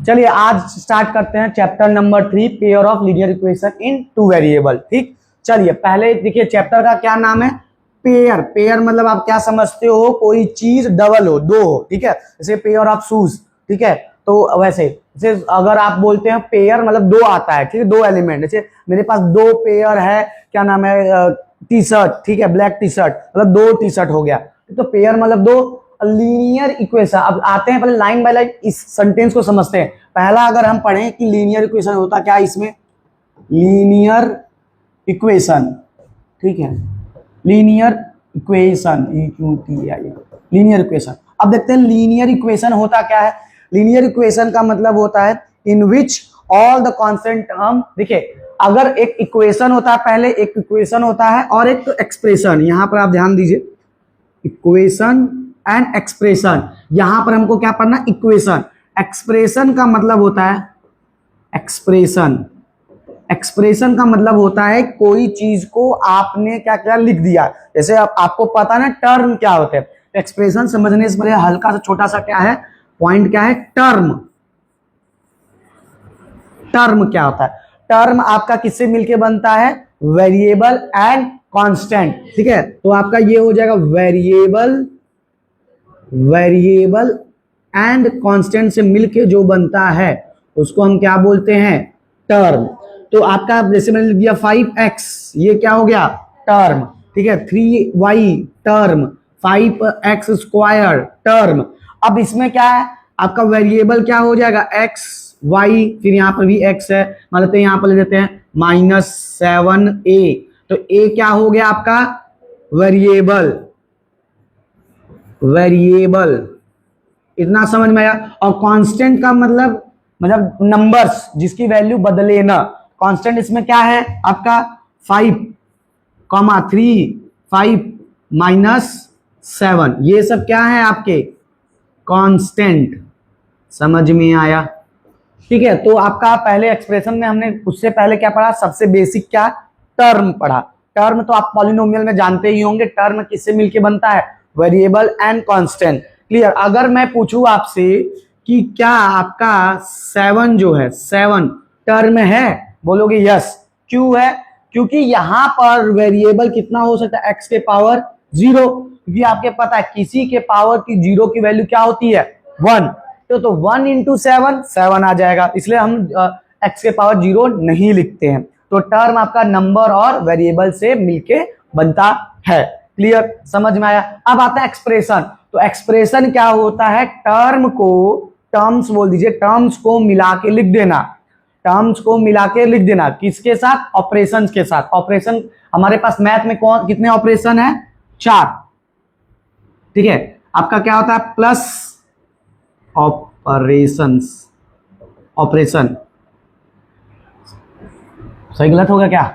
चलिए आज स्टार्ट करते हैं chapter number 3 pair of linear equation in two variable. ठीक, चलिए पहले देखिए चैप्टर का क्या नाम है, पेयर। पेयर मतलब आप क्या समझते हो, कोई चीज डबल हो, दो हो। ठीक है, जैसे पेयर ऑफ शूज। ठीक है, तो वैसे जैसे अगर आप बोलते हैं पेयर मतलब दो आता है, ठीक है, दो एलिमेंट। जैसे मेरे पास दो पेयर है, क्या नाम है, टी शर्ट। ठीक है, ब्लैक टी शर्ट मतलब दो टी शर्ट हो गया। तो पेयर मतलब दो। लीनियर इक्वेशन, अब आते हैं पहले लाइन बाय लाइन इस सेंटेंस को समझते हैं। पहला अगर हम पढ़ें कि लीनियर इक्वेशन होता क्या, इसमें लीनियर इक्वेशन, ठीक है, लीनियर इक्वेशन, लीनियर इक्वेशन। अब देखते हैं लीनियर इक्वेशन होता क्या है। लीनियर इक्वेशन का मतलब होता है in which all the constant term. देखिए अगर एक इक्वेशन होता है, पहले एक इक्वेशन होता है और एक एक्सप्रेशन। यहां पर आप ध्यान दीजिए, इक्वेशन एंड एक्सप्रेशन। यहां पर हमको क्या पढ़ना, इक्वेशन। एक्सप्रेशन का मतलब होता है एक्सप्रेशन। एक्सप्रेशन का मतलब होता है कोई चीज को आपने क्या क्या लिख दिया। जैसे आपको पता है ना टर्म क्या होते हैं। एक्सप्रेशन समझने से पहले हल्का सा छोटा सा क्या है पॉइंट, क्या है टर्म। टर्म क्या होता है, टर्म आपका किससे मिलके बनता है, वेरिएबल एंड कांस्टेंट। ठीक है, तो आपका ये हो जाएगा वेरिएबल, वेरिएबल एंड कांस्टेंट से मिलके जो बनता है उसको हम क्या बोलते हैं, टर्म। तो आपका जैसे मैंने लिख दिया 5x, ये क्या हो गया, टर्म। ठीक है, 3y term, 5x square term. अब इसमें क्या है, आपका वेरिएबल क्या हो जाएगा, x y, फिर यहां पर भी x है, मान लेते हैं यहां पर ले देते हैं -7a। तो a क्या हो गया आपका, वेरिएबल, वेरिएबल। इतना समझ में आया। और कांस्टेंट का मतलब नंबर्स जिसकी वैल्यू बदले ना। कांस्टेंट इसमें क्या है आपका 5, 3, 5 -7, ये सब क्या है आपके कांस्टेंट। समझ में आया। ठीक है, तो आपका पहले एक्सप्रेशन में हमने उससे पहले क्या पढ़ा, सबसे बेसिक क्या, टर्म पढ़ा। टर्म तो आप पॉलिनोमियल में जानते ही होंगे, टर्म किससे मिलके बनता है, वेरिएबल एंड कांस्टेंट। क्लियर। अगर मैं पूछूं आपसे कि क्या आपका 7 जो है 7 टर्म है, बोलोगे यस। क्यों है, क्योंकि यहां पर वेरिएबल कितना हो सकता है, एक्स के पावर 0। क्योंकि आपके पता है किसी के पावर की 0 की वैल्यू क्या होती है, 1। तो 1 इंटू 7 7 आ जाएगा, इसलिए हम एक्स के पावर 0 नहीं लिखते हैं। तो टर्म आपका नंबर और वेरिएबल से मिलके बनता है। क्लियर, समझ में आया। अब आता है एक्सप्रेशन। तो एक्सप्रेशन क्या होता है, टर्म को, टर्म्स बोल दीजिए, टर्म्स को मिला के लिख देना। टर्म्स को मिला के लिख देना किसके साथ, ऑपरेशंस के साथ। ऑपरेशन हमारे पास मैथ में कौन कितने ऑपरेशन है, 4। ठीक है, आपका क्या होता है, प्लस ऑपरेशंस, ऑपरेशन। सही गलत होगा क्या,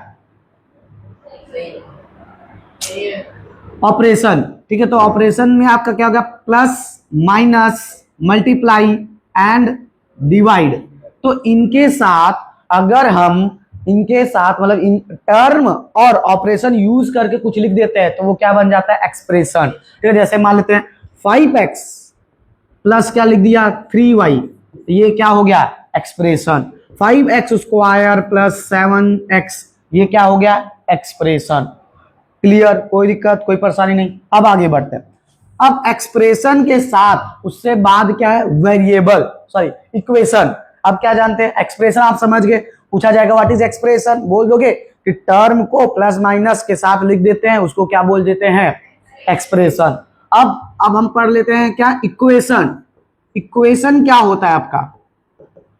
ऑपरेशन। ठीक है, तो ऑपरेशन में आपका क्या होगा, plus minus multiply and divide. तो इनके साथ अगर हम इनके साथ मतलब इन टर्म और ऑपरेशन यूज करके कुछ लिख देते हैं तो वो क्या बन जाता है, एक्सप्रेशन। ठीक है, जैसे मान लेते हैं 5x प्लस क्या लिख दिया 3y, ये क्या हो गया, expression. 5x square plus 7x, ये क्या हो गया, एक्सप्रेशन। क्लियर, कोई दिक्कत कोई परेशानी नहीं। अब आगे बढ़ते हैं। अब एक्सप्रेशन के साथ उससे बाद क्या है, वेरिएबल, सॉरी इक्वेशन। अब क्या जानते हैं, एक्सप्रेशन आप समझ गए। पूछा जाएगा व्हाट इज एक्सप्रेशन, बोल दोगे कि टर्म को प्लस माइनस के साथ लिख देते हैं, उसको क्या बोल देते हैं, एक्सप्रेशन। अब हम पढ़ लेते हैं क्या, इक्वेशन। इक्वेशन क्या होता है आपका,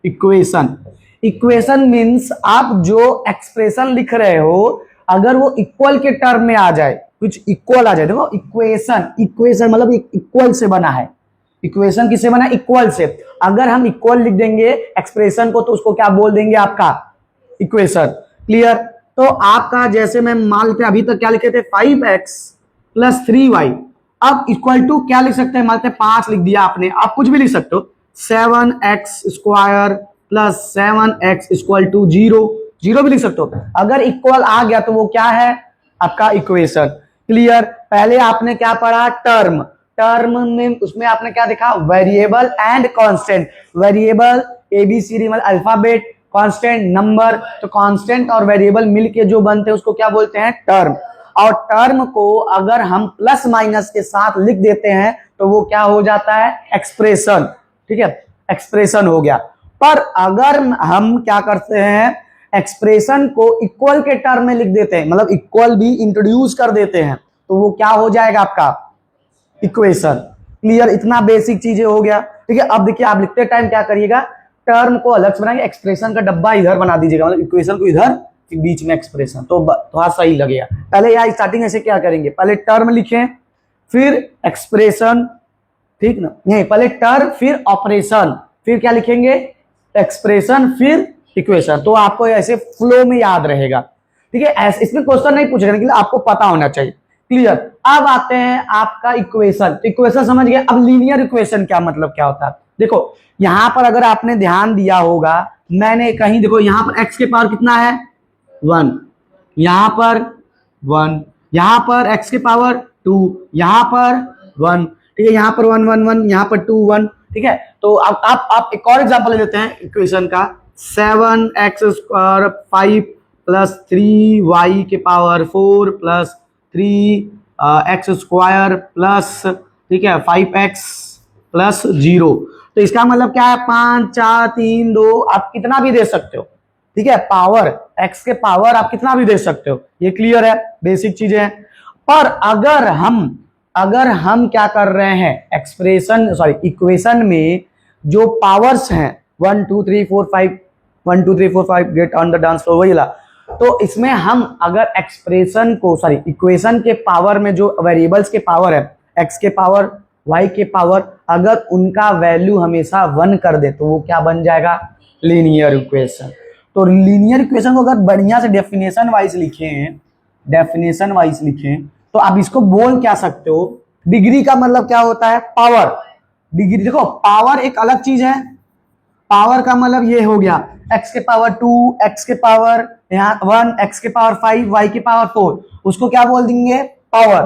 इक्वेशन। इक्वेशन मीन्स आप जो एक्सप्रेशन लिख रहे हो अगर वो इक्वल के टर्म में आ जाए, कुछ इक्वल आ जाए। देखो इक्वेशन, इक्वेशन मतलब इक्वल से बना है। इक्वेशन किससे बना है, इक्वल से। अगर हम इक्वल लिख देंगे एक्सप्रेशन को तो उसको क्या बोल देंगे, आपका इक्वेशन। क्लियर। तो आपका जैसे मैं मान लेते हैं अभी तक क्या लिखे थे, 5x प्लस 3y। अब इक्वल टू क्या लिख सकते हैं, मान लेते हैं 5 लिख दिया आपने, आप कुछ भी लिख सकते हो, 7x square plus 7x equal to 0, 0 भी लिख सकते हो। अगर इक्वल आ गया तो वो क्या है, आपका इक्वेशन। क्लियर। पहले आपने क्या पढ़ा, टर्म। टर्म में उसमें आपने क्या देखा, variable and constant. Variable ABCD मतलब अल्फाबेट, कांस्टेंट, नंबर। तो कांस्टेंट और वेरिएबल मिलके जो बनते हैं उसको क्या बोलते हैं? टर्म। और टर्म को अगर हम प्लस माइनस के साथ लिख देते हैं तो वो क्या हो जाता है? एक्सप्रेशन। ठीक है, एक्सप्रेशन हो गया। पर अगर हम क्या करते हैं, एक्सप्रेशन को इक्वल के टर्म में लिख देते हैं, मतलब इक्वल भी इंट्रोड्यूस कर देते हैं, तो वो क्या हो जाएगा आपका? इक्वेशन। क्लियर? इतना बेसिक चीजें हो गया। ठीक है, अब देखिए आप लिखते टाइम क्या करिएगा, टर्म को अलग से बनाएंगे, एक्सप्रेशन का डब्बा इधर बना दीजिएगा, मतलब इक्वेशन को इधर, बीच में एक्सप्रेशन, तो थोड़ा सही लगेगा। पहले यहाँ स्टार्टिंग ऐसे क्या करेंगे, पहले टर्म लिखें फिर एक्सप्रेशन, ठीक ना? नहीं, पहले टर्म फिर ऑपरेशन, फिर क्या लिखेंगे? एक्सप्रेशन फिर इक्वेशन। तो आपको ऐसे फ्लो में याद रहेगा। ठीक है, ऐसे इसमें क्वेश्चन नहीं पूछेगा लेकिन आपको पता होना चाहिए। क्लियर? अब आते हैं आपका इक्वेशन। तो इक्वेशन समझ गए। अब लीनियर इक्वेशन क्या मतलब क्या होता है? देखो यहां पर अगर आपने ध्यान दिया होगा, मैंने कहीं देखो यहां पर x के पावर कितना है? 1, यहां पर 1, यहां पर x के पावर 2, यहां पर 1, ठीक है, यहां पर 1 1 1, यहां पर 2 1। ठीक है, तो अब आप एक और एग्जांपल ले लेते हैं इक्वेशन का। 7x² 5 प्लस 3y के पावर 4 प्लस 3x² प्लस, ठीक है, 5x प्लस 0। तो इसका मतलब क्या है? 5 4 3 2, आप कितना भी दे सकते हो। ठीक है, पावर x के पावर आप कितना भी दे सकते हो। ये क्लियर है, बेसिक चीजें हैं। पर अगर हम क्या कर रहे हैं, एक्सप्रेशन सॉरी इक्वेशन में जो पावर्स हैं 1 2 3 4 5, 1 2 3 4 5 get on the dance floor, वही ला। तो इसमें हम अगर एक्सप्रेशन को सॉरी इक्वेशन के पावर में जो वेरिएबल्स के पावर है, x के पावर y के पावर, अगर उनका वैल्यू हमेशा 1 कर दे तो वो क्या बन जाएगा? Linear equation. तो लीनियर इक्वेशन को अगर बढ़िया से डेफिनेशन वाइज लिखें तो आप इसको बोल क्या सकते हो? डिग्री का मतलब क्या होता है? पावर। डिग्री, देखो पावर एक अलग चीज है। पावर का मतलब ये हो गया x के पावर 2, x के पावर यहाँ 1, x के पावर 5, y के पावर 4, उसको क्या बोल देंगे? पावर।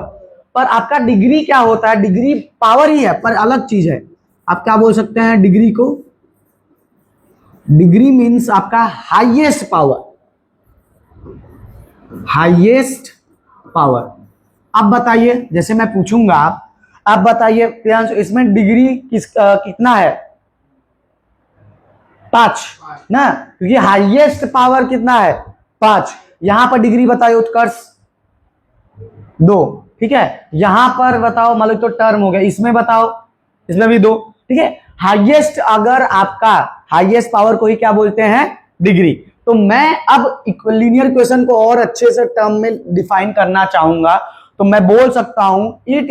पर आपका डिग्री क्या होता है? डिग्री पावर ही है पर अलग चीज है। आप क्या बोल सकते हैं डिग्री को? डिग्री मीन्स आपका हाईएस्ट पावर, हाईएस्ट पावर। अब बताइए, जैसे मैं पूछूंगा, आप बताइए प्रियांशु इसमें डिग्री कितना है? 5 ना, क्योंकि हाईएस्ट पावर कितना है? 5। यहां पर डिग्री बताओ उत्कर्ष 2, ठीक है। यहां पर बताओ मान लो तो टर्म हो गया, इसमें बताओ, इसमें भी 2, ठीक है। हाईएस्ट, अगर आपका हाईएस्ट पावर को ही क्या बोलते हैं? डिग्री। तो मैं अब लीनियर इक्वेशन को और अच्छे से टर्म में डिफाइन करना चाहूंगा, तो मैं बोल सकता हूं इट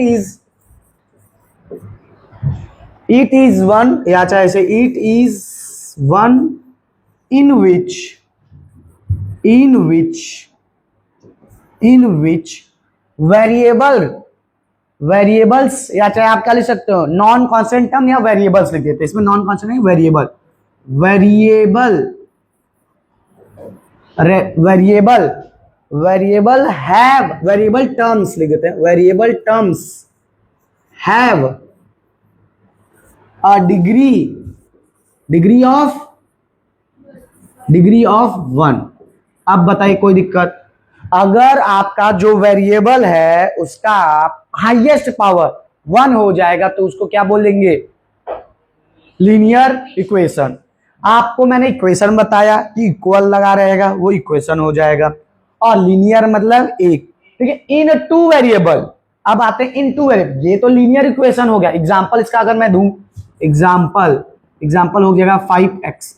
इज वन, या चाहे से it is one in which variables, या चाहे आप क्या लिख सकते हो? नॉन कांस्टेंट टर्म या वेरिएबल्स लिख देते हैं। इसमें नॉन कांस्टेंट नहीं, वेरिएबल टर्म्स लिख देते हैं। Variable terms have a degree of 1। अब बताइए कोई दिक्कत? अगर आपका जो वेरिएबल है उसका हाईएस्ट पावर 1 हो जाएगा तो उसको क्या बोलेंगे? Linear equation. आपको मैंने इक्वेशन बताया कि इक्वल लगा रहेगा, वो इक्वेशन हो जाएगा। और लीनियर मतलब एक, ठीक है, इन 2 वेरिएबल। अब आते हैं इन 2 वेरिएबल, ये तो लीनियर इक्वेशन हो गया। एग्जांपल इसका अगर मैं दूं, एग्जांपल हो जाएगा 5x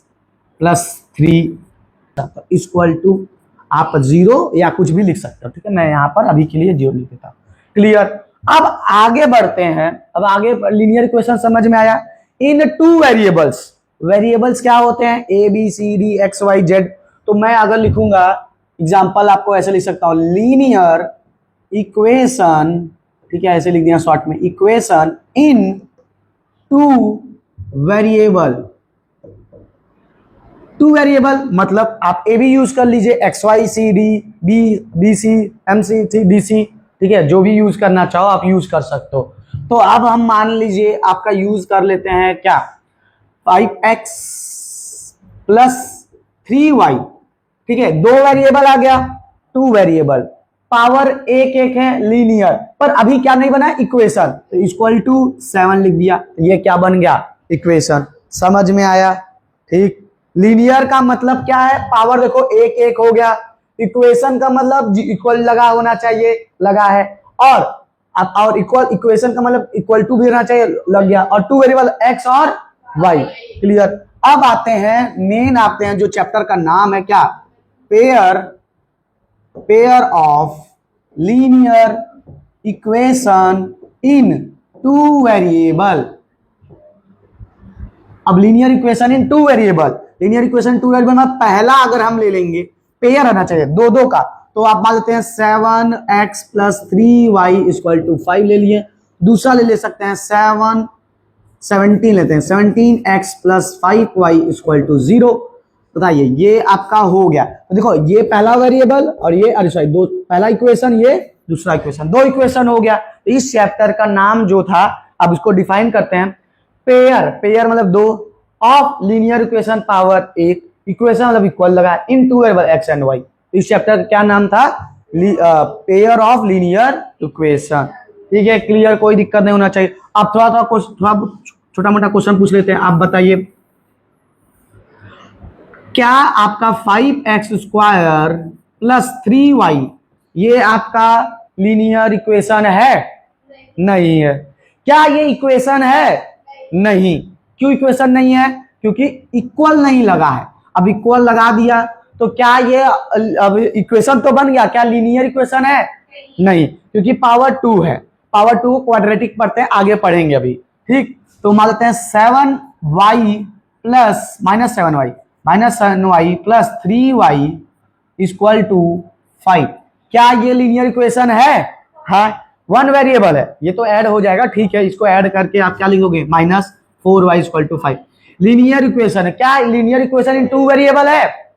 प्लस 3 इक्वल टू, आप 0 या कुछ भी लिख सकते हो, ठीक है। मैं यहां पर अभी के लिए 0 लिख देता हूं। क्लियर? अब आगे बढ़ते हैं। अब आगे लीनियर इक्वेशन समझ में आया। इन 2 वेरिएबल्स क्या होते हैं? A B C D X Y Z. तो मैं अगर लिखूंगा एग्जांपल, आपको ऐसे लिख सकता हूं, लीनियर इक्वेशन, ठीक है, ऐसे लिख दिया शॉर्ट में, इक्वेशन इन 2 वेरिएबल मतलब आप ए भी यूज कर लीजिए, X Y C D, B C M C D C, ठीक है, जो भी यूज करना चाहो आप यूज कर सकते हो। तो अब हम मान लीजिए आपका यूज कर लेते हैं क्या? 5x प्लस 3y, ठीक है, 2 वेरिएबल आ गया, 2 वेरिएबल, पावर एक एक है, लीनियर, पर अभी क्या नहीं बना है, इक्वेशन, तो इक्वल टू 7 लिख दिया, ये क्या बन गया, इक्वेशन। समझ में आया? ठीक। लीनियर का मतलब क्या है, पावर देखो एक एक हो गया, इक्वेशन का मतलब इक्वल लगा होना चाहिए, लगा है, और इक्वल, इक्वेशन का मतलब इक्वल टू भी रहना चाहिए, लग गया, और 2 वेरिएबल x और y, क्लियर। अब आते हैं मेन, आते हैं जो चैप्टर का नाम है क्या, pair of linear equation in 2 variable. अब linear equation in 2 variable, linear equation 2 variable में पहला अगर हम ले लेंगे, पेयर रहना चाहिए दो दो का, तो आप मान लेते हैं 7x plus 3y equal to 5 ले लिए। दूसरा ले सकते हैं 17 लेते हैं, 17x plus 5y equal to 0। बताइए, ये आपका हो गया। तो देखो, ये पहला वेरिएबल और ये, अरे सॉरी, दो, पहला इक्वेशन, ये दूसरा इक्वेशन, 2 इक्वेशन हो गया। तो इस चैप्टर का नाम जो था, अब इसको डिफाइन करते हैं, पेयर मतलब 2 of linear equation power 1, equation मतलब इक्वल लगा इन 2 वेरिएबल x एंड y। इस चैप्टर का क्या नाम था, पेयर ऑफ लीनियर इक्वेशन। ठीक है, क्लियर, कोई दिक्कत नहीं होना चाहिए। अब थोड़ा छोटा मोटा क्वेश्चन पूछ लेते हैं। आप बताइए, क्या आपका 5x स्क्वायर प्लस 3y ये आपका लीनियर इक्वेशन है? नहीं है। क्या ये इक्वेशन है? नहीं। क्यों इक्वेशन नहीं है? क्योंकि इक्वल नहीं लगा है। अब इक्वल लगा दिया तो क्या ये अब इक्वेशन तो बन गया, क्या लीनियर इक्वेशन है? नहीं, क्योंकि पावर 2 है। पावर 2 क्वाड्रेटिक पढ़ते हैं, आगे पढ़ेंगे अभी। ठीक, तो मान लेते हैं 7y plus -7y plus 3y equal to 5। क्या ये लीनियर इक्वेशन है? हाँ, 1 वेरिएबल है, ये तो ऐड हो जाएगा। ठीक है, इसको ऐड करके आप क्या लिखोगे, -4y equal to 5। Linear equation है। क्या लीनियर इक्वेशन इन 2 वेरिएबल है?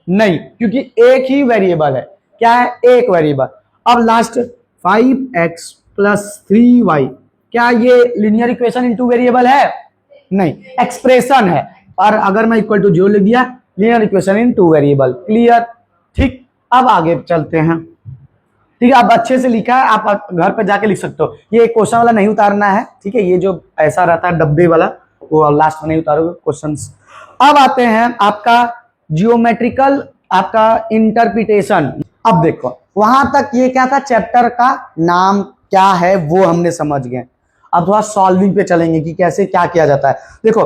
नहीं, क्योंकि एक ही वेरिएबल है। क्या है? एक वेरिएबल। अब लास्ट 5x प्लस 3y, क्या ये लीनियर इक्वेशन इन 2 वेरिएबल है? नहीं, एक्सप्रेशन है। और अगर मैं इक्वल टू 0 लिख दिया, linear equation in 2 variable. Clear? ठीक, अब आगे चलते हैं। ठीक है, आप अच्छे से लिखा है, आप घर पे जाके लिख सकते हो। ये क्वेश्चन वाला नहीं उतारना है, ठीक है, ये जो ऐसा रहता है डब्बे वाला, वो लास्ट में नहीं उतारोगे क्वेश्चंस। अब आते हैं आपका जियोमेट्रिकल, आपका इंटरप्रिटेशन। अब देखो, वहां तक ये क्या था, चैप्टर का नाम क्या है वो हमने समझ गए। अब थोड़ा सॉल्विंग पे चलेंगे कि कैसे क्या किया जाता है। देखो,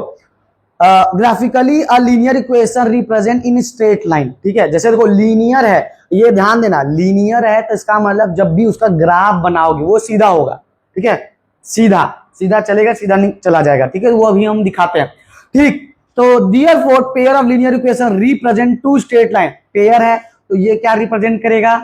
graphically a linear equation represent in straight line. ठीक है, जैसे देखो लीनियर है, ये ध्यान देना, लीनियर है तो इसका मतलब जब भी उसका ग्राफ बनाओगे वो सीधा होगा। ठीक है, सीधा सीधा चलेगा, सीधा नहीं चला जाएगा। ठीक है, वो अभी हम दिखाते हैं। ठीक, तो therefore pair of linear equation represent 2 straight line. Pair है तो ये क्या रिप्रेजेंट करेगा,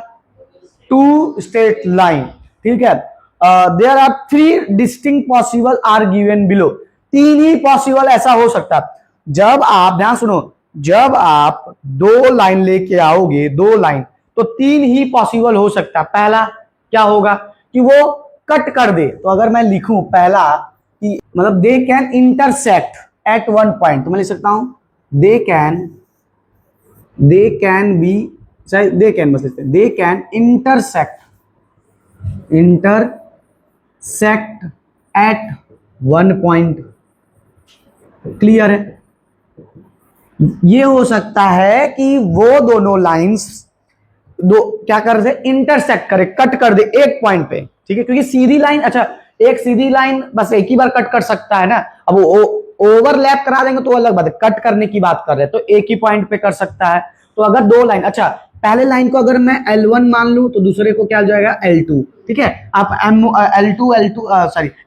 2 स्ट्रेट लाइन। ठीक है, there are 3 distinct possible are given below. 3 ही पॉसिबल ऐसा हो सकता है। जब आप ध्यान सुनो, जब आप 2 लाइन लेके आओगे, 2 लाइन, तो 3 ही पॉसिबल हो सकता है। पहला क्या होगा कि वो कट कर दे। तो अगर मैं लिखूं पहला कि मतलब दे कैन इंटरसेक्ट एट 1 पॉइंट, तो मैं लिख सकता हूं दे कैन बी, चाहे दे कैन, बस लिखते हैं दे can intersect at 1 point. Clear है? ये हो सकता है कि वो दोनों लाइंस क्या कर दे, इंटरसेक्ट करे, कट कर दे एक पॉइंट पे। ठीक है, क्योंकि सीधी लाइन, अच्छा एक सीधी लाइन बस एक ही बार कट कर सकता है ना। अब वो ओवरलैप करा देंगे तो अलग बात है, कट करने की बात कर रहे हैं तो एक ही पॉइंट पे कर सकता है। तो अगर 2 लाइन, अच्छा पहले लाइन को अगर मैं L1 मान लूं तो दूसरे को क्या हो जाएगा, L2। ठीक है, आप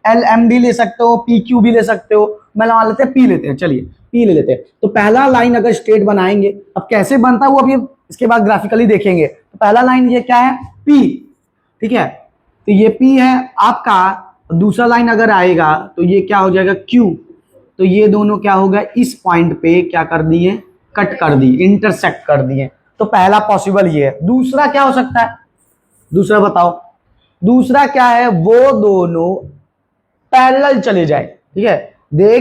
LM भी ले सकते हो, PQ भी ले सकते हो। मैं मान लेते हैं P लेते हैं, चलिए P ले लेते हैं। तो पहला लाइन अगर स्ट्रेट बनाएंगे, अब कैसे बनता है वो अभी इसके बाद ग्राफिकली देखेंगे। तो पहला लाइन ये क्या है, P। ठीक है, तो ये P है आपका। दूसरा लाइन अगर आएगा तो ये क्या हो जाएगा, Q। तो ये दोनों क्या होगा, इस पॉइंट पे क्या कर दिए, कट कर दिए, इंटरसेक्ट कर दिए। तो पहला पॉसिबल ये है। दूसरा क्या हो सकता है, दूसरा बताओ, दूसरा क्या है, वो दोनों पैरेलल चले जाए। ठीक है, दे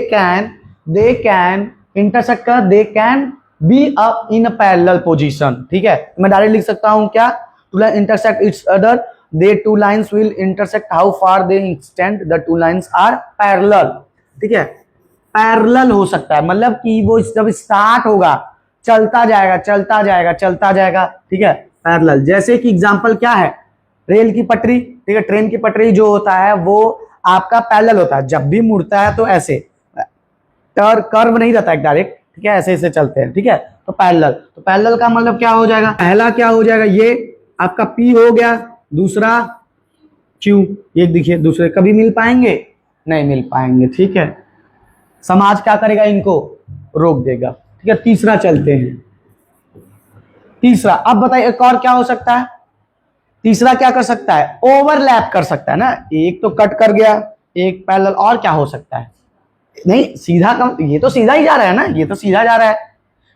कैन इंटरसेक्ट कर, they can be up in parallel position. ठीक है, मैं डायरेक्ट लिख सकता हूं क्या, two line intersect its other, they two lines will intersect, how far they extend, the two lines are parallel. ठीक है, पैरेलल हो सकता है, मतलब कि वो जब स्टार्ट होगा चलता जाएगा चलता जाएगा चलता जाएगा। ठीक है, पैरेलल। जैसे कि एग्जांपल क्या है, रेल की पटरी। ठीक है, ट्रेन की पटरी जो होता है वो आपका पैरेलल होता है, जब भी मुड़ता है तो ऐसे कर्व नहीं रहता है डायरेक्ट। ठीक है, ऐसे ऐसे चलते हैं। ठीक है, तो पैरेलल, तो पैरेलल का मतलब क्या हो जाएगा, पहला क्या हो जाएगा, ये आपका P हो गया, दूसरा Q। ये देखिए दूसरे कभी मिल पाएंगे, नहीं मिल पाएंगे। ठीक है, समाज क्या करेगा, इनको रोक देगा। ठीक है, तीसरा चलते हैं। तीसरा, अब बताइए एक और क्या हो सकता है, तीसरा क्या कर सकता है, ओवरलैप कर सकता है ना, एक तो कट कर गया, एक पैरेलल, और क्या हो सकता है, नहीं सीधा कम, ये तो सीधा ही जा रहा है ना, ये तो सीधा जा रहा है।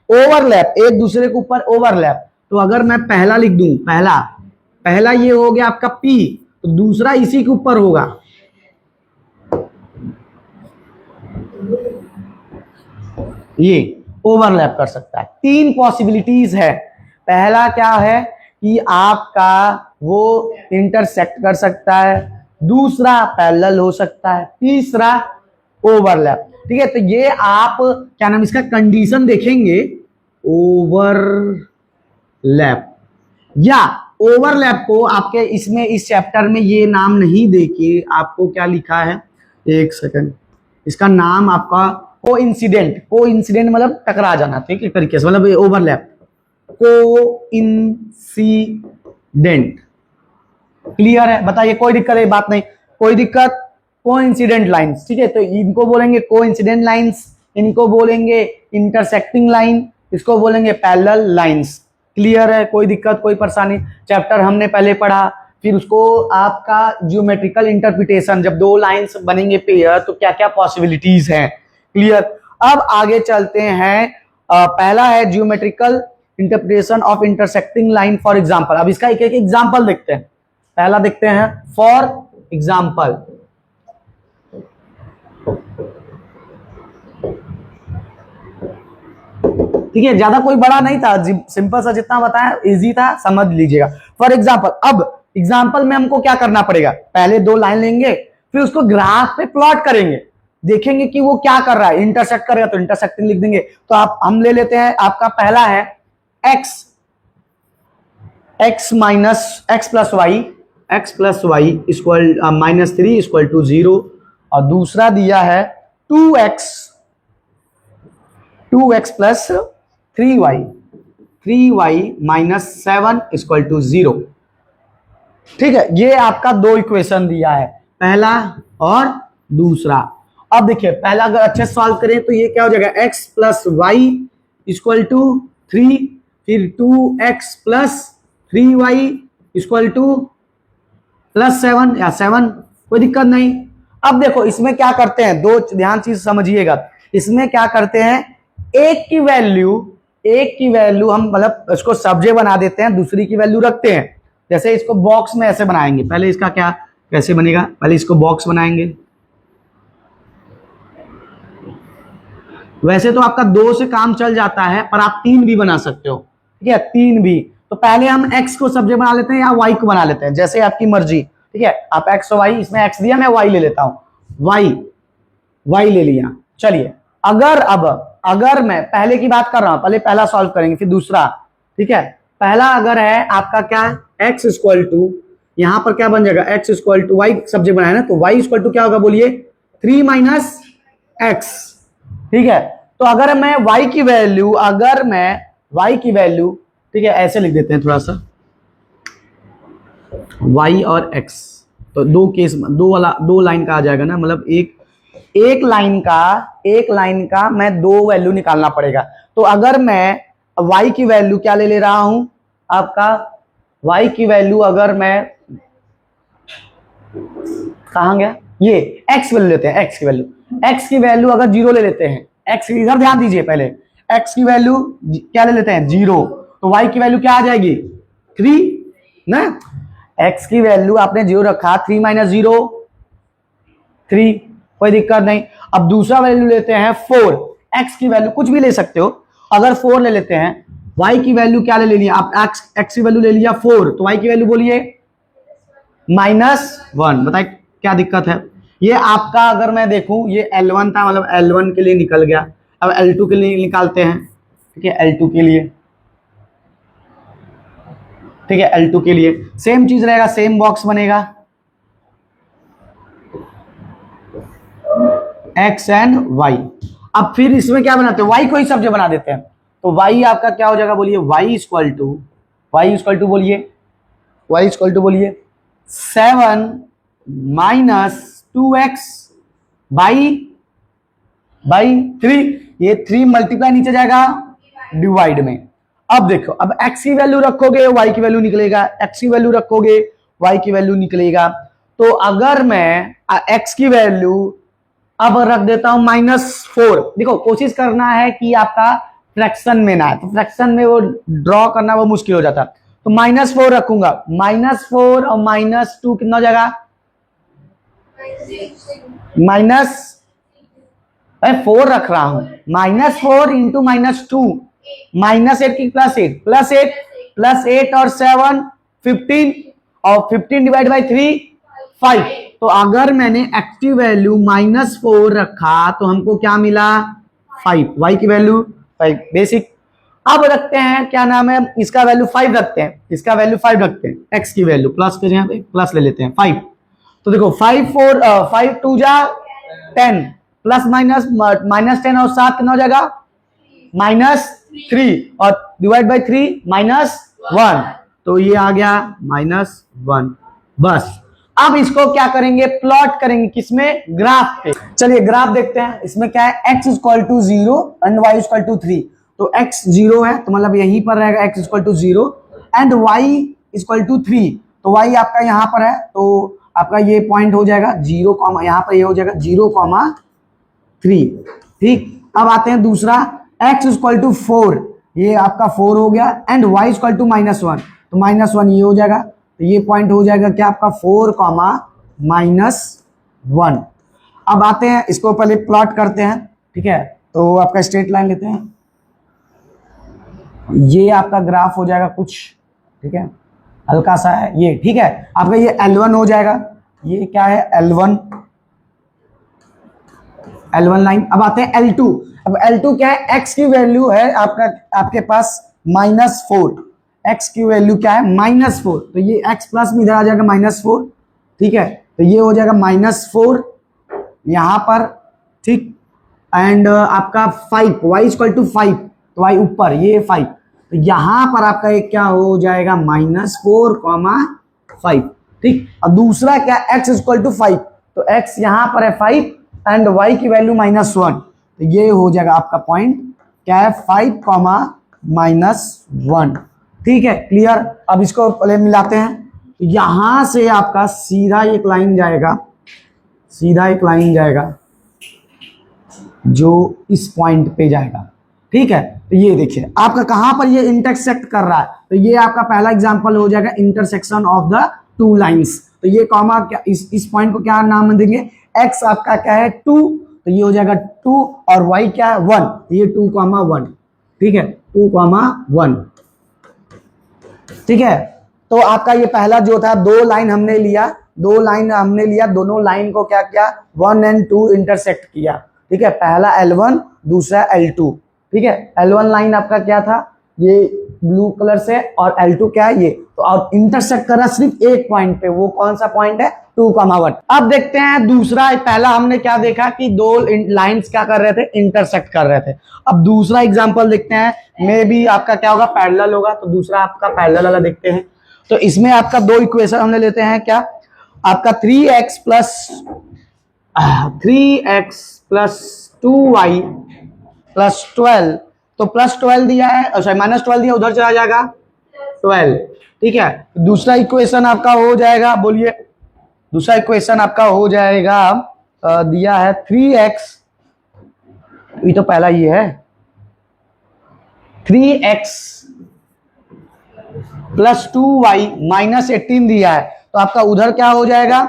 ओवरलैप, एक दूसरे के ऊपर ओवरलैप। तो अगर मैं पहला लिख दूं, पहला पहला ये हो गया आपका P, तो दूसरा इसी के ऊपर होगा, ये ओवरलैप कर सकता है। तीन पॉसिबिलिटीज है, पहला क्या है कि आपका वो इंटरसेक्ट कर सकता है, दूसरा पैरेलल हो सकता है, तीसरा ओवरलैप। ठीक है, तो ये आप क्या नाम इसका कंडीशन देखेंगे, ओवरलैप, या ओवरलैप को आपके इसमें इस चैप्टर में ये नाम नहीं देके आपको क्या लिखा है, एक सेकंड, इसका नाम आपका कोइंसिडेंट, कोइंसिडेंट मतलब टकरा जाना। ठीक है, एक तरीके से मतलब ओवरलैप, कोइंसिडेंट। क्लियर है, बताइए, कोई दिक्कत है, बात नहीं, कोई दिक्कत, कोइंसिडेंट लाइंस। ठीक है, तो इनको बोलेंगे कोइंसिडेंट लाइंस, इनको बोलेंगे इंटरसेक्टिंग लाइन, इसको बोलेंगे पैरेलल लाइंस। क्लियर है, कोई दिक्कत कोई परेशानी, चैप्टर हमने पहले पढ़ा। फिर उसको आपका ज्योमेट्रिकल इंटरप्रिटेशन, जब दो लाइंस बनेंगे पेयर तो क्या क्या पॉसिबिलिटीज हैं। क्लियर, अब आगे चलते हैं। पहला है geometrical interpretation of intersecting line for example. अब इसका एक एक एग्जांपल देखते हैं। पहला देखते हैं फॉर एग्जांपल। ठीक है, ज्यादा कोई बड़ा नहीं था, सिंपल सा जितना बताया इजी था, समझ लीजिएगा। फॉर एग्जांपल, अब एग्जांपल में हमको क्या करना पड़ेगा, पहले दो लाइन लेंगे, फिर उसको ग्राफ पे प्लॉट करेंगे, देखेंगे कि वो क्या कर रहा है, इंटरसेक्ट करेगा तो इंटरसेक्टिंग लिख देंगे। तो आप हम ले लेते हैं, आपका पहला है x minus x plus Y equal -3 equal to 0, और दूसरा दिया है 2x plus 3y minus 7 equal to 0। ठीक है, ये आपका दो इक्वेशन दिया है, पहला और दूसरा। अब देखिए, पहला अगर अच्छे से सॉल्व करें तो ये क्या हो जाएगा, x plus Y equal to 3, फिर 2x plus 3y equal two plus 7 या 7, कोई दिक्कत नहीं। अब देखो इसमें क्या करते हैं, दो ध्यान चीज समझिएगा, इसमें क्या करते हैं, एक की वैल्यू हम मतलब इसको सब्जेक्ट बना देते हैं, दूसरी की वैल्यू रखते हैं। जैसे इसको बॉक्स में ऐसे बनाएंगे, पहले इसका क्या कैसे बनेगा, पहले इसको बॉक्स बनाएंगे। वैसे तो आपका 2 से काम चल जाता है, पर आप 3 भी बना सकते हो। ठीक है, 3 भी। तो पहले हम x को सब्जेक्ट बना लेते हैं या y को बना लेते हैं, जैसे आपकी मर्जी। ठीक है, आप x और y, इसमें x दिया, मैं y ले लेता हूं, y ले लिया। चलिए, अगर मैं पहले की बात कर रहा हूं, पहले पहला सॉल्व करेंगे फिर दूसरा। ठीक है, पहला अगर है आपका क्या, x इक्वल टू, यहां पर क्या बन जाएगा, x equal to Y subject बनाया ना, तो y इक्वल टू क्या होगा बोलिए, 3 माइनस x। ठीक है, तो अगर मैं y की वैल्यू, ठीक है ऐसे लिख देते हैं थोड़ा सा, y और x, तो दो केस, दो लाइन का आ जाएगा ना, मतलब एक लाइन का मैं दो वैल्यू निकालना पड़ेगा। तो अगर मैं y की वैल्यू क्या ले रहा हूं, आपका y की वैल्यू अगर मैं कहां गया, ये x वैल्यू लेते हैं, x की वैल्यू अगर 0 ले लेते हैं, x इधर ध्यान दीजिए, पहले x की वैल्यू क्या ले लेते हैं, 0, तो y की वैल्यू क्या आ जाएगी, 3 ना। x की वैल्यू आपने 0 रखा, 3 माइनस 0 3, कोई दिक्कत नहीं। अब दूसरा वैल्यू लेते हैं 4, x की वैल्यू कुछ भी ले सकते हो, अगर 4 ले लेते हैं, y की वैल्यू क्या ले लिया आप, x की वैल्यू ले लिया 4, तो y की वैल्यू बोलिए -1। बताइए क्या दिक्कत है। ये आपका अगर मैं देखूं ये L1 था, मतलब L1 के लिए निकल गया। अब L2 के लिए निकालते हैं, ठीक है, L2 के लिए, ठीक है, L2 के लिए सेम चीज रहेगा, सेम बॉक्स बनेगा, x एंड y। अब फिर इसमें क्या बनाते हैं, y को ही सब जगह बना देते हैं, तो y आपका क्या हो जाएगा बोलिए, y इक्वल टू बोलिए, y इक्वल टू बोलिए 7 माइनस 2x बाई 3। ये 3 मल्टीप्लाई नीचे जाएगा डिवाइड में। अब देखो, अब x की वैल्यू रखोगे y की वैल्यू निकलेगा, x की वैल्यू रखोगे y की वैल्यू निकलेगा। तो अगर मैं x की वैल्यू अब रख देता हूं -4, देखो कोशिश करना है कि आपका फ्रैक्शन में ना है, तो फ्रैक्शन में वो ड्रॉ करना वो मुश्किल हो जाता, तो -4 रखूंगा, -4 और -2 कितना हो जाएगा, -4 रख रहा हूं, -4 इंटू -2, -8 की +8 और 7 15, और 15 डिवाइड बाई 3 5। तो अगर मैंने x की वैल्यू -4 रखा तो हमको क्या मिला 5, y की वैल्यू 5 बेसिक। अब रखते हैं क्या नाम है, इसका वैल्यू 5 रखते हैं, इसका वैल्यू 5 रखते हैं, x की वैल्यू प्लस के यहाँ पे प्लस ले लेते हैं 5। तो देखो 5 2 जा 10 प्लस माइनस -10 और 7 कितना हो जाएगा -3 और डिवाइड बाई 3 -1, तो ये आ गया -1। बस अब इसको क्या करेंगे, प्लॉट करेंगे, किसमें, ग्राफ पे। चलिए ग्राफ देखते हैं। इसमें क्या है, x equal to 0 and y equal to 3। तो x 0 है तो मतलब यहीं पर रहेगा x equal to 0 and y equal to 3। तो y आपका यहाँ पर है, तो आपका ये पॉइंट हो जाएगा 0, यहाँ पर ये हो जाएगा 0,3। ठीक, अब आते हैं दूसरा, x इक्वल टू 4, ये आपका 4 हो गया एंड y इक्वल टू -1, तो -1 ये हो जाएगा, तो ये पॉइंट हो जाएगा क्या आपका 4, -1। अब आते हैं इसको पहले प्लॉट करते हैं, ठीक है, तो आपका स्ट्रेट लाइन लेते हैं, ये आपका ग्राफ हो जाएगा कुछ, ठीक है, हल्का सा है ये, ठीक है, आपका ये L1 हो जाएगा, ये क्या है L1 लाइन। अब आते हैं L2। अब L2 क्या है, x की वैल्यू है आपका, आपके पास -4, x की वैल्यू क्या है -4, तो ये x प्लस में इधर आ जाएगा -4, ठीक है, तो ये हो जाएगा -4 यहां पर, ठीक, एंड आपका 5, y इक्वल टू 5, तो y ऊपर, ये 5, तो यहां पर आपका एक क्या हो जाएगा -4,5, ठीक। अब दूसरा क्या, x इक्वल टू 5, तो x यहां पर है 5 एंड y की वैल्यू -1, तो ये हो जाएगा आपका पॉइंट क्या है 5,-1, ठीक है, क्लियर। अब इसको पहले मिलाते हैं, तो यहां से आपका सीधा एक लाइन जाएगा, सीधा एक लाइन जाएगा जो इस पॉइंट पे जाएगा, ठीक है। तो ये देखिए आपका कहां पर ये इंटरसेक्ट कर रहा है, तो ये आपका पहला एग्जांपल हो जाएगा intersection of the two lines. तो ये कॉमा क्या, इस पॉइंट को क्या नाम देंगे, x आपका क्या है 2, तो ये हो जाएगा 2 और y क्या है 1, तो ये 2,1, ठीक है, 2,1, ठीक है। तो आपका ये पहला जो था, दो लाइन हमने लिया, दोनों लाइन को क्या किया, 1 एंड 2 इंटरसेक्ट किया, ठीक है, पहला L1 दूसरा L2, ठीक है। L1 लाइन आपका क्या था, ये ब्लू कलर से, और L2 क्या है ये, तो और इंटरसेक्ट कर रहा सिर्फ एक पॉइंट पे, वो कौन सा पॉइंट है 2,1। अब देखते हैं दूसरा, पहला हमने क्या देखा कि दो लाइंस क्या कर रहे थे, इंटरसेक्ट कर रहे थे। अब दूसरा एग्जांपल देखते हैं, मे बी आपका क्या होगा, पैरेलल होगा, तो दूसरा आपका पैरेलल वाला देखते हैं। तो इसमें आपका दो इक्वेशन हमने लेते हैं, क्या आपका 3x प्लस 2y प्लस 12, तो +12 दिया है, सॉरी -12 दिया, उधर चला जाएगा 12, ठीक है। दूसरा इक्वेशन आपका हो जाएगा, बोलिए, दूसरा इक्वेशन आपका हो जाएगा, दिया है 3x, ये तो पहला ये है, 3x प्लस 2y -18 दिया है, तो आपका उधर क्या हो जाएगा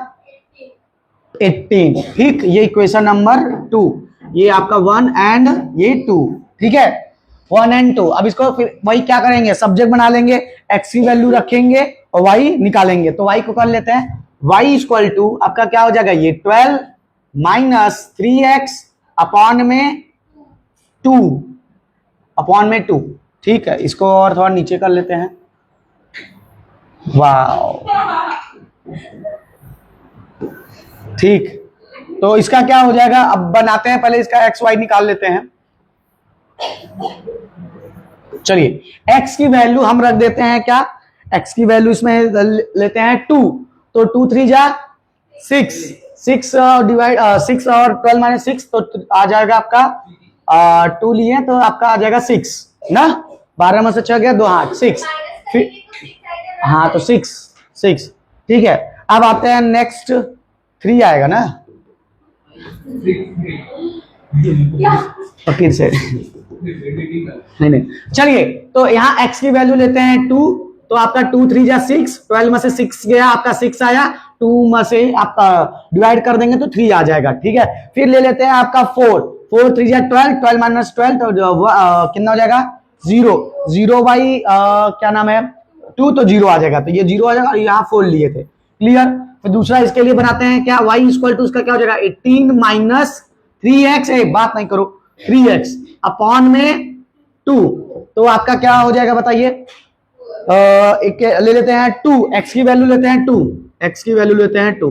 18, ठीक। ये इक्वेशन नंबर 2, ये आपका 1 एंड ये 2, ठीक है। 1 and 2। अब इसको फिर वही क्या करेंगे, सब्जेक्ट बना लेंगे, x की वैल्यू रखेंगे और y निकालेंगे। तो y को कर लेते हैं, y इक्वल टू आपका क्या हो जाएगा, ये 12 माइनस 3x अपॉन में 2 ठीक है। इसको और थोड़ा नीचे कर लेते हैं। वाह, ठीक। तो इसका क्या हो जाएगा, अब बनाते हैं, पहले इसका एक्स वाई निकाल लेते हैं। चलिए x की वैल्यू हम रख देते हैं क्या, x की वैल्यू इसमें लेते हैं 2, तो 2 3 जा 6 डिवाइड 6 और 12 माइनस 6 तो आ जाएगा आपका 2 लिए तो आपका आ जाएगा 6 ना, 12 में से 6 गया 2 हाथ 6, फिर हाँ तो 6 ठीक है। अब आते हैं नेक्स्ट 3 आएगा ना, फिर से नहीं चलिए। तो यहाँ x की वैल्यू लेते हैं 2, तो आपका 2 3 जा 6, 12 में से 6 गया आपका 6 आया, 2 में से आपका डिवाइड कर देंगे तो 3 आ जाएगा, ठीक है। फिर ले लेते हैं आपका 4 3 जा 12, 12 माइनस 12 तो कितना हो जाएगा 0 बाई क्या नाम है 2 तो 0 आ जाएगा, तो ये 0 आ जाएगा, यहाँ 4 लिए थे, क्लियर। फिर दूसरा इसके लिए बनाते हैं क्या, y इक्वल टू उसका क्या हो जाएगा 18 माइनस 3x, बात नहीं करो 3x अपॉन में 2, तो आपका क्या हो जाएगा बताइए, एक ले लेते हैं 2, x की वैल्यू लेते हैं 2, x की वैल्यू लेते हैं 2,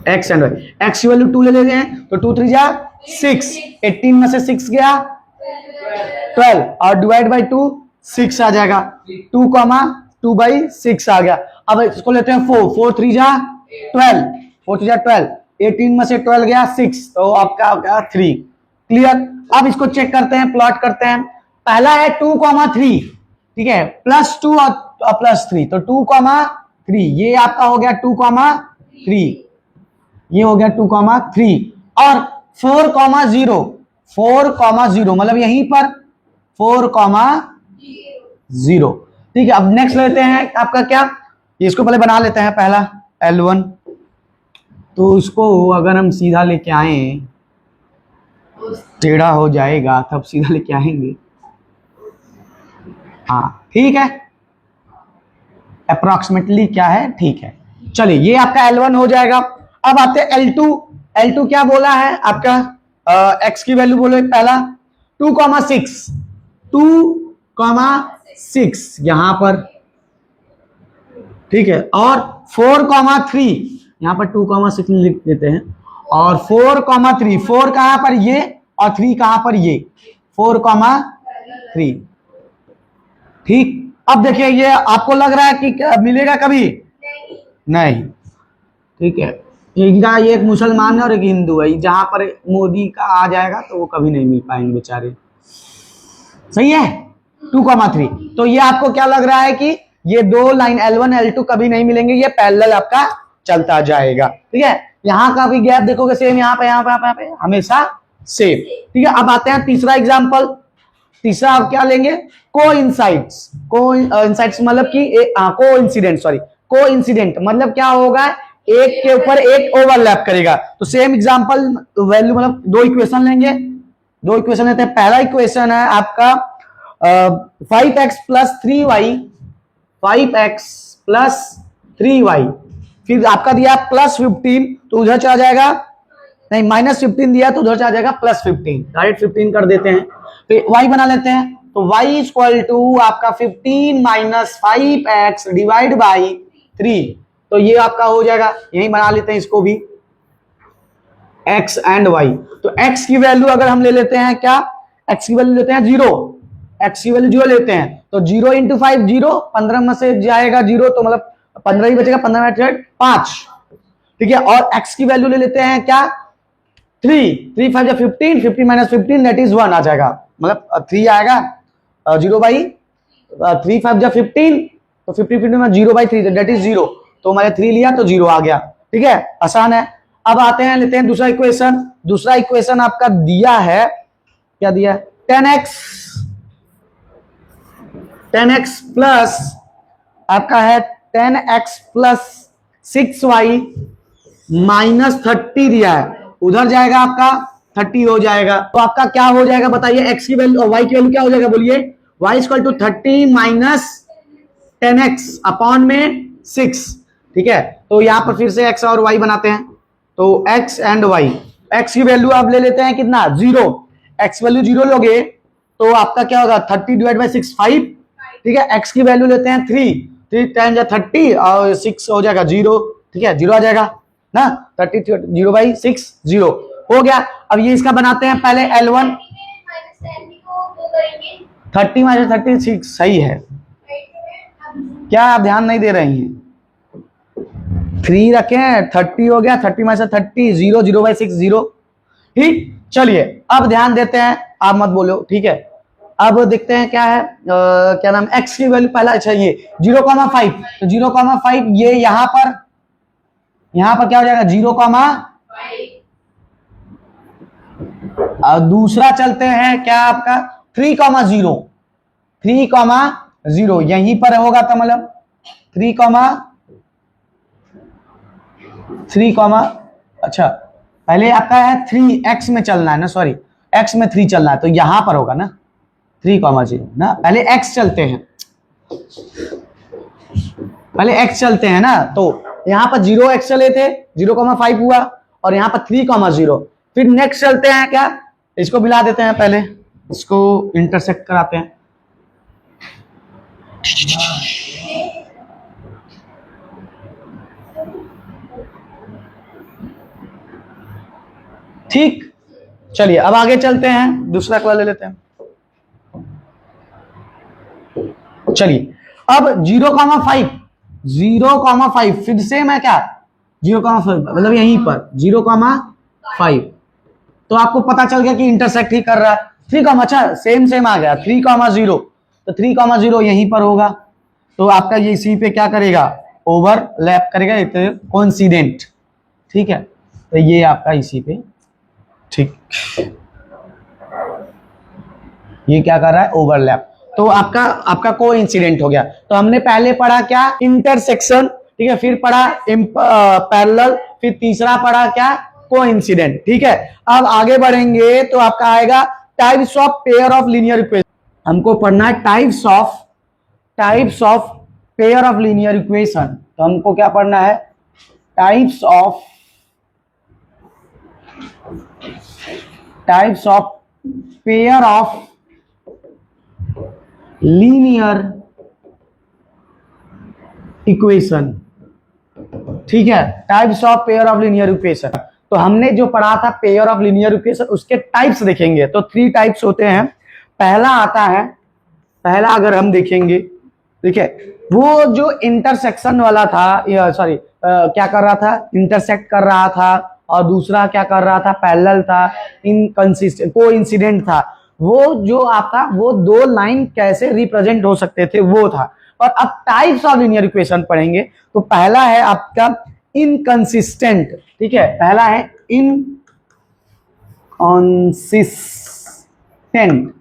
x एंड y, x की वैल्यू 2 ले लेते हैं तो 2 3 जा 6, 18 में से 6 गया 12 और डिवाइड बाई 2 6 आ जाएगा, 2 बाई 6 आ गया। अब इसको लेते हैं 4 3 जा 12, 18 में से 12 गया 6 तो आपका हो गया 3, क्लियर। अब इसको चेक करते हैं, प्लॉट करते हैं। पहला है 2,3 ठीक है, +2 और +3 तो 2,3 ये आपका हो गया 2,3, ये हो गया 2,3 और 4,0 मतलब यहीं पर 4,0, ठीक है। अब नेक्स्ट लेते हैं आपका क्या, इसको पहले बना लेते हैं पहला L1, तो इसको अगर हम सीधा लेके आए टेढ़ा हो जाएगा तब सीधा लेके आएंगे, हाँ ठीक है, अप्रोक्सीमेटली क्या है, ठीक है। चलिए ये आपका L1 हो जाएगा। अब आते हैं L2 क्या बोला है आपका, x की वैल्यू बोलो पहला 2,6 यहां पर, ठीक है, और 4,3 यहां पर 2,6 लिख देते हैं, और 4,3 4 कहां पर ये और 3 कहां पर ये 4,3, ठीक। अब देखिए ये आपको लग रहा है कि मिलेगा कभी नहीं, ठीक है। एक मुसलमान है और एक हिंदू है, जहां पर मोदी का आ जाएगा तो वो कभी नहीं मिल पाएंगे बेचारे, सही है 2,3। तो ये आपको क्या लग रहा है कि ये दो लाइन L1 L2 कभी नहीं मिलेंगे, ये पैरेलल आपका चलता जाएगा, ठीक है। यहाँ का भी गैप देखोगे सेम, यहाँ पे हमेशा सेम, ठीक है। अब आते हैं तीसरा एग्जाम्पल। तीसरा आप क्या लेंगे, कोइंसाइड्स मतलब कि कोइंसिडेंट मतलब क्या होगा, एक के ऊपर एक ओवरलैप करेगा। तो सेम एग्जांपल वैल्यू मतलब दो इक्वेशन लेंगे, दो इक्वेशन लेते हैं। पहला इक्वेशन है आपका 5x प्लस 3y, फिर आपका दिया +15 तो उधर चला जाएगा, नहीं -15 दिया तो उधर चला जाएगा +15, डायरेक्ट 15 कर देते हैं। फिर y बना लेते हैं, तो y इक्वल टू आपका 15 माइनस 5x डिवाइड बाई 3, तो ये आपका हो जाएगा, यही बना लेते हैं इसको भी x एंड y। तो x की वैल्यू अगर हम ले लेते हैं क्या, x की वैल्यू लेते हैं 0, x की वैल्यू 0 लेते हैं तो 0 × 5 0, 15 में से जाएगा 0 तो मतलब 15 ही बचेगा, 15 में 5, ठीक है। और x की वैल्यू ले लेते हैं क्या 3 5 या 15, 50 माइनस 15 दैट इज 1 आ जाएगा, मतलब 3 आएगा 0 बाई 3 5 या 15 तो 50 में 0 बाई 3 दैट इज 0, तो मैंने 3 लिया तो 0 आ गया, ठीक है, आसान है। अब आते हैं लेते हैं दूसरा इक्वेशन। दूसरा इक्वेशन आपका दिया है, क्या दिया, 10x प्लस आपका है 10x प्लस 6y माइनस 30 दिया है, उधर जाएगा आपका 30 हो जाएगा। तो आपका क्या हो जाएगा बताइए, एक्स की वैल्यू और वाई की वैल्यू क्या हो जाएगा बोलिए, y equal to 30 minus 10x upon में 6। ठीक है, तो यहां पर फिर से x और y बनाते हैं, तो x एंड y, x की वैल्यू आप ले लेते हैं कितना 0, x वैल्यू 0 लोगे तो आपका क्या होगा 30 डिवाइड बाई 6 5। ठीक है, x की वैल्यू लेते हैं 3 टाइम 30 और 6 हो जाएगा 0। ठीक है, 0 आ जाएगा ना, 30 0 बाई 6 0 हो गया। अब ये इसका बनाते हैं पहले L1, 30 माइनस 36 सही है, क्या आप ध्यान नहीं दे रही हैं, 3 रखें 30 हो गया, 30 माइनस 30 0 0 बाई 6 0। ठीक, चलिए अब ध्यान देते हैं, आप मत बोलो। ठीक है, अब देखते हैं क्या है, क्या नाम, x की वैल्यू पहला, अच्छा ये 0,5, तो 0,5 ये यहां पर क्या हो जाएगा 0,5। दूसरा चलते हैं क्या आपका 3,0, 3,0 यहीं पर होगा, तो मतलब 3, अच्छा पहले आपका है 3x में चलना है ना, सॉरी x में 3 चलना है, तो यहां पर होगा ना 3,0 ना, पहले x चलते हैं ना, तो यहां पर 0x चले थे 0,5 हुआ, और यहां पर 3,0, फिर नेक्स्ट चलते हैं क्या, इसको मिला देते हैं, पहले इसको इंटरसेक्ट कराते हैं। ठीक, चलिए अब आगे चलते हैं, दूसरा क्वेश्चन ले लेते हैं। चलिए अब 0,5 फिर से मैं क्या 0,5 मतलब यहीं पर 0,5, तो आपको पता चल गया कि इंटरसेक्ट ही कर रहा है। 3, अच्छा सेम आ गया 3,0, तो 3,0 यहीं पर होगा, तो आपका ये इसी पे क्या करेगा ओवरलैप करेगा, कोइंसिडेंट। ठीक है, तो ये आपका इसी पे, ठीक, ये क्या कर रहा है ओवरलैप, तो आपका कोइंसिडेंट हो गया। तो हमने पहले पढ़ा क्या इंटरसेक्शन, ठीक है, फिर पढ़ा पैरेलल, फिर तीसरा पढ़ा क्या कोइंसिडेंट। ठीक है, अब आगे बढ़ेंगे तो आपका आएगा types of pair of linear equation, हमको पढ़ना है types of pair of linear equation. तो हमको क्या पढ़ना है types of pair of linear equation. ठीक है, types of pair of linear equation, तो हमने जो पढ़ा था पेयर ऑफ लीनियर इक्वेशन उसके टाइप्स देखेंगे, तो 3 टाइप्स होते हैं। पहला आता है, पहला अगर हम देखेंगे, ठीक है, वो जो इंटरसेक्शन वाला था, सॉरी क्या कर रहा था इंटरसेक्ट कर रहा था, और दूसरा क्या कर रहा था पैरेलल था, इनकंसिस्टेंट कोइंसिडेंट था। वो जो आपका वो 2 लाइन कैसे रिप्रेजेंट हो सकते थे वो था। और अब टाइप्स ऑफ लीनियर इक्वेशन पढ़ेंगे, तो पहला है आपका इनकंसिस्टेंट। ठीक है, पहला है इनकंसिस्टेंट,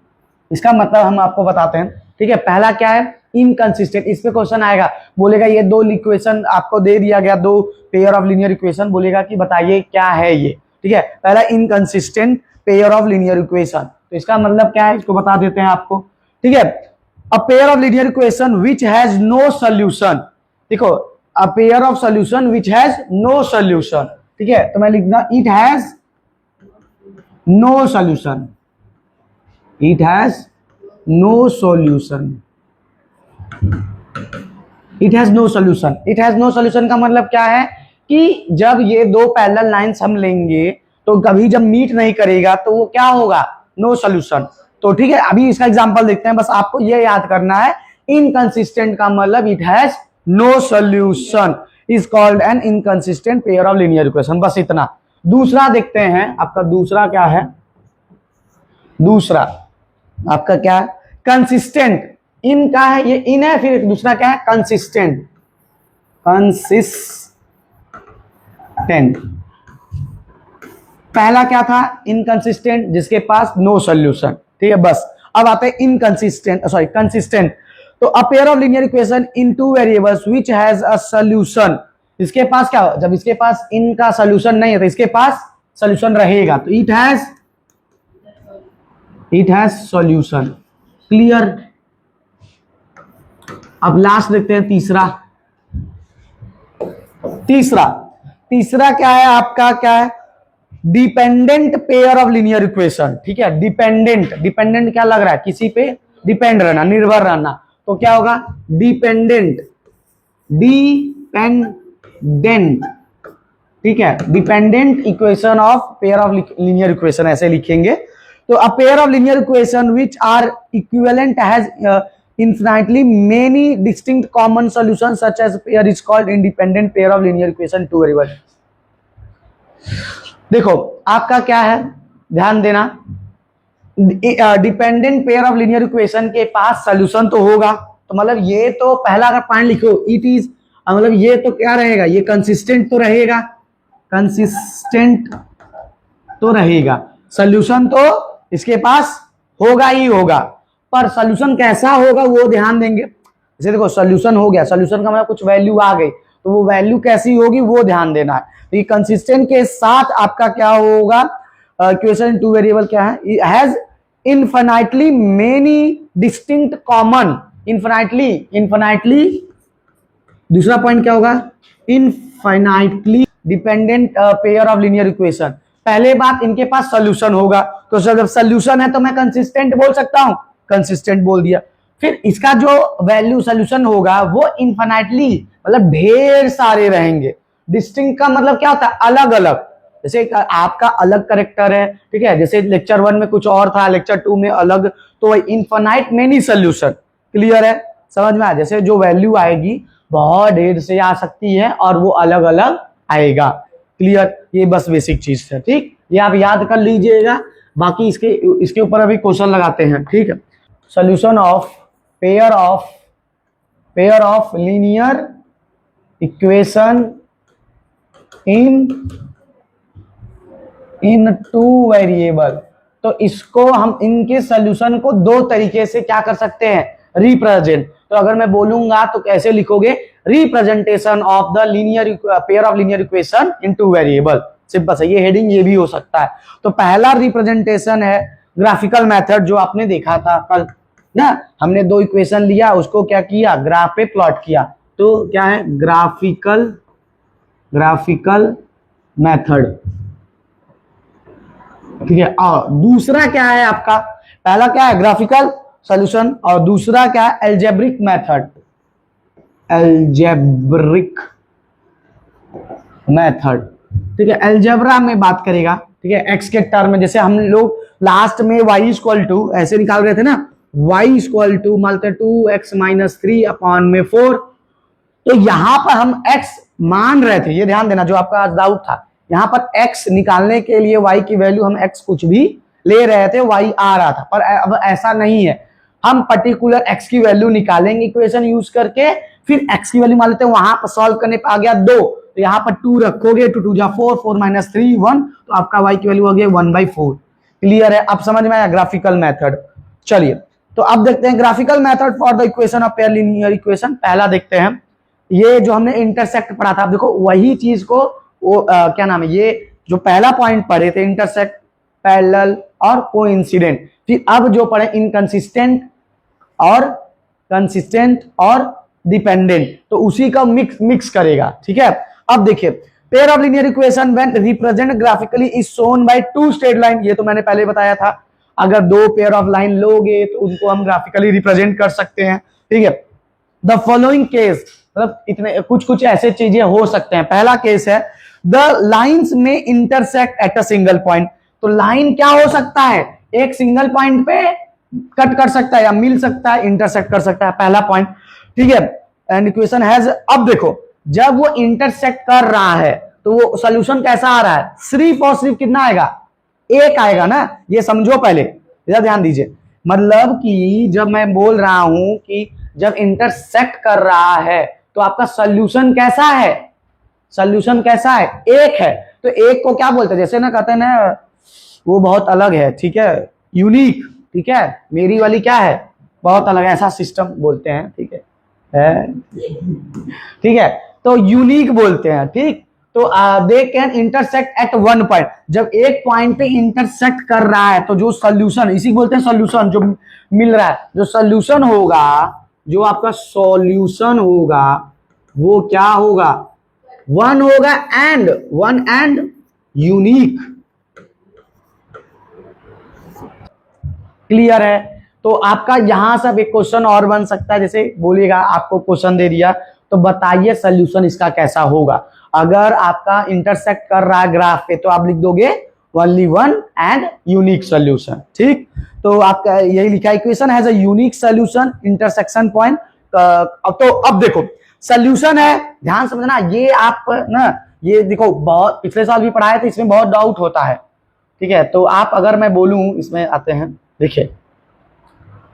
इसका मतलब हम आपको बताते हैं। ठीक है, पहला क्या है इनकंसिस्टेंट, इस पे क्वेश्चन आएगा, बोलेगा ये 2 इक्वेशन आपको दे दिया गया, 2 पेयर ऑफ लीनियर इक्वेशन, बोलेगा कि बताइए क्या है ये। ठीक है, पहला inconsistent pair of linear equation, तो इसका मतलब क्या है इसको बता देते हैं आपको। ठीक है, a pair of linear equation which has no solution, देखो a pair of solution which has no solution. ठीक है, तो मैं लिखना it has no solution, it has no solution, it has no solution. It has no solution का मतलब क्या है कि जब ये 2 पैरेलल लाइंस हम लेंगे तो कभी जब मीट नहीं करेगा तो वो क्या होगा नो सॉल्यूशन। तो ठीक है, अभी इसका एग्जांपल देखते हैं, बस आपको ये याद करना है इनकंसिस्टेंट का मतलब it has no solution is called an inconsistent pair of linear equation, बस इतना। दूसरा देखते हैं, आपका दूसरा क्या है, दूसरा आपका क्या है कंसिस्टेंट, इन का है, ये इन है, फिर दूसरा क्या है कंसिस्टेंट, कंसिस्टेंट। पहला क्या था इनकंसिस्टेंट जिसके पास नो सॉल्यूशन। ठीक है, बस अब आते हैं इनकंसिस्टेंट, सॉरी कंसिस्टेंट। तो a pair of linear equation in 2 variables which has a solution, इसके पास क्या हो, जब इसके पास इनका सॉल्यूशन नहीं है तो इसके पास सॉल्यूशन रहेगा, तो it has it has solution. Clear. अब लास्ट देखते हैं तीसरा। तीसरा क्या है आपका, क्या है, dependent pair of linear equation. ठीक है, डिपेंडेंट क्या लग रहा है, किसी पे डिपेंड रहना, निर्भर रहना, तो क्या होगा, डिपेंडेंट। ठीक है, dependent equation of pair of linear equation ऐसे लिखेंगे। तो a pair of linear equation which are equivalent has infinitely many distinct common solutions such as pair is called independent pair of linear equation two variable। देखो आपका क्या है, ध्यान देना, dependent pair of linear equation के पास solution तो होगा, तो मतलब ये तो पहला अगर पॉइंट लिखो इट इज, मतलब ये तो क्या रहेगा, ये कंसिस्टेंट तो रहेगा, कंसिस्टेंट तो रहेगा, सोल्यूशन तो इसके पास होगा ही होगा, पर सोल्यूशन कैसा होगा वो ध्यान देंगे। जैसे देखो सोल्यूशन हो गया, सोल्यूशन का मतलब कुछ वैल्यू आ गई, तो वो वैल्यू कैसी होगी वो ध्यान देना है। तो ये कंसिस्टेंट के साथ आपका क्या होगा, इक्वेशन टू वेरिएबल क्या है, has infinitely many distinct common, infinitely दूसरा पॉइंट क्या होगा, infinitely dependent pair of linear equation. पहले बात इनके पास सोल्यूशन होगा, तो जब सोल्यूशन है तो मैं कंसिस्टेंट बोल सकता हूं, कंसिस्टेंट बोल दिया। फिर इसका जो वैल्यू सोल्यूशन होगा वो इनफाइनाइटली मतलब ढेर सारे रहेंगे। डिस्टिंक्ट का मतलब क्या होता है, अलग अलग, जैसे आपका अलग करेक्टर है, ठीक है, जैसे लेक्चर 1 में कुछ और था, लेक्चर 2 में अलग, तो इनफाइनाइट मेनी सोल्यूशन। क्लियर है, समझ में आया, जैसे जो वैल्यू आएगी बहुत ढेर से आ सकती है और वो अलग अलग आएगा। क्लियर, ये बस बेसिक चीज है। ठीक, ये आप याद कर लीजिएगा, बाकी इसके ऊपर अभी क्वेश्चन लगाते हैं। ठीक है, solution of pair of linear equation in two variable. तो इसको हम, इनके सोल्यूशन को दो तरीके से क्या कर सकते हैं, रिप्रेजेंट। तो अगर मैं बोलूंगा तो कैसे लिखोगे, representation of the linear pair of linear equation in two variable. Simple है, ये हेडिंग ये भी हो सकता है। तो पहला रिप्रेजेंटेशन है ग्राफिकल मेथड, जो आपने देखा था कल ना, हमने दो इक्वेशन लिया, उसको क्या किया, ग्राफ पे प्लॉट किया, तो क्या है, ग्राफिकल मेथड। ठीक है, और दूसरा क्या है आपका, पहला क्या है ग्राफिकल सॉल्यूशन, और दूसरा क्या है, एल्जेब्रिक मेथड, एल्जेब्रिक मेथड। ठीक है, एल्जेब्रा में बात करेगा, ठीक है, एक्स के टर्म में, जैसे हम लोग लास्ट में y इक्वल टू ऐसे निकाल रहे थे ना, y इक्वल टू मानते 2x माइनस 3 अपॉन में 4, तो यहां पर हम x मान रहे थे, ये ध्यान देना, जो आपका आज डाउट था, यहां पर x निकालने के लिए y की वैल्यू हम x कुछ भी ले रहे थे, y आ रहा था, पर अब ऐसा नहीं है, हम पर्टिकुलर x की वैल्यू निकालेंगे इक्वेशन यूज करके, फिर x की वैल्यू मान लेते हैं, वहां पर सॉल्व करने पर आ गया 2, तो यहाँ पर 2 रखोगे, 2 2 जा 4, 4 माइनस 3 1, तो आपका y की वैल्यू हो गई 1/4। क्लियर है, अब समझ में आया ग्राफिकल मेथड। चलिए, तो अब देखते हैं graphical method for the equation of pair linear equation. पहला देखते हैं, ये जो हमने इंटरसेक्ट पढ़ा था, आप देखो वही चीज को क्या नाम है, ये जो पहला पॉइंट पढ़े थे, इंटरसेक्ट, पैरेलल और कोइंसिडेंट, फिर अब जो पढ़े इनकंसिस्टेंट और डिपेंडेंट, तो उसी का मिक्स करेगा। ठीक है, अब देखिए, pair of linear equation when represent graphically is shown by two straight line, ये तो मैंने पहले बताया था, अगर दो पेयर ऑफ लाइन लोगे तो उनको हम ग्राफिकली रिप्रेजेंट कर सकते हैं। ठीक है, द फॉलोइंग केस, मतलब इतने कुछ ऐसे चीजें हो सकते हैं। पहला केस है, द लाइंस में intersect at a single point, तो लाइन क्या हो सकता है, एक सिंगल पॉइंट पे कट कर सकता है या मिल सकता है, इंटरसेक्ट कर सकता है, पहला पॉइंट। ठीक है, एंड इक्वेशन हैज, अब देखो जब वो इंटरसेक्ट कर रहा है तो वो सोल्यूशन कैसा आ रहा है, सिर्फ और सिर्फ कितना आएगा, एक आएगा ना, ये समझो पहले, इधर ध्यान दीजिए, मतलब कि जब मैं बोल रहा हूं कि जब इंटरसेक्ट कर रहा है तो आपका सोल्यूशन कैसा है, सोल्यूशन कैसा है, एक है, तो एक को क्या बोलते हैं, जैसे ना कहते हैं ना, वो बहुत अलग है, ठीक है, यूनिक, ठीक है, मेरी वाली क्या है, बहुत अलग है, ऐसा सिस्टम बोलते हैं। ठीक है, ठीक है, तो यूनिक बोलते हैं। ठीक, तो दे can intersect at one point, जब एक पॉइंट पे इंटरसेक्ट कर रहा है तो जो सोल्यूशन, इसी बोलते हैं सोल्यूशन, जो मिल रहा है, जो सोल्यूशन होगा, जो आपका सॉल्यूशन होगा वो क्या होगा, वन होगा एंड यूनिक। क्लियर है? तो आपका यहां से एक क्वेश्चन और बन सकता है, जैसे बोलिएगा आपको क्वेश्चन दे दिया तो बताइए सोल्यूशन इसका कैसा होगा। अगर आपका इंटरसेक्ट कर रहा है ग्राफ पे तो आप लिख दोगे only one and unique solution. ठीक, तो आपका यही लिखा है, equation has a unique solution intersection point. तो अब देखो सोल्यूशन है, ध्यान समझना, ये आप ना ये देखो बहुत पिछले साल भी पढ़ाए थे, इसमें बहुत डाउट होता है। ठीक है, तो आप अगर मैं बोलूं, इसमें आते हैं, देखिए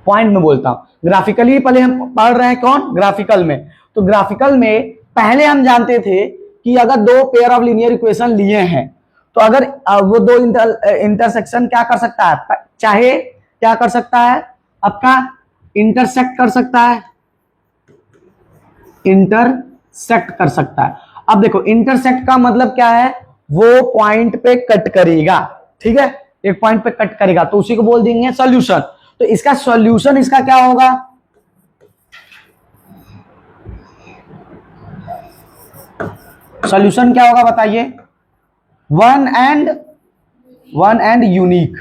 पॉइंट में बोलता हूं, ग्राफिकली पहले हम पढ़ रहे हैं, कौन, ग्राफिकल में। तो ग्राफिकल में पहले हम जानते थे कि अगर दो पेयर ऑफ लीनियर इक्वेशन लिए हैं तो अगर वो दो इंटरसेक्शन क्या कर सकता है, चाहे क्या कर सकता है, आपका इंटरसेक्ट कर सकता है, इंटरसेक्ट कर सकता है। अब देखो इंटरसेक्ट का मतलब क्या है, वो पॉइंट पे कट करेगा। ठीक है, एक पॉइंट पे कट करेगा तो उसी को बोल देंगे सॉल्यूशन। तो इसका सॉल्यूशन इसका क्या होगा, सॉल्यूशन क्या होगा बताइए, वन एंड यूनिक।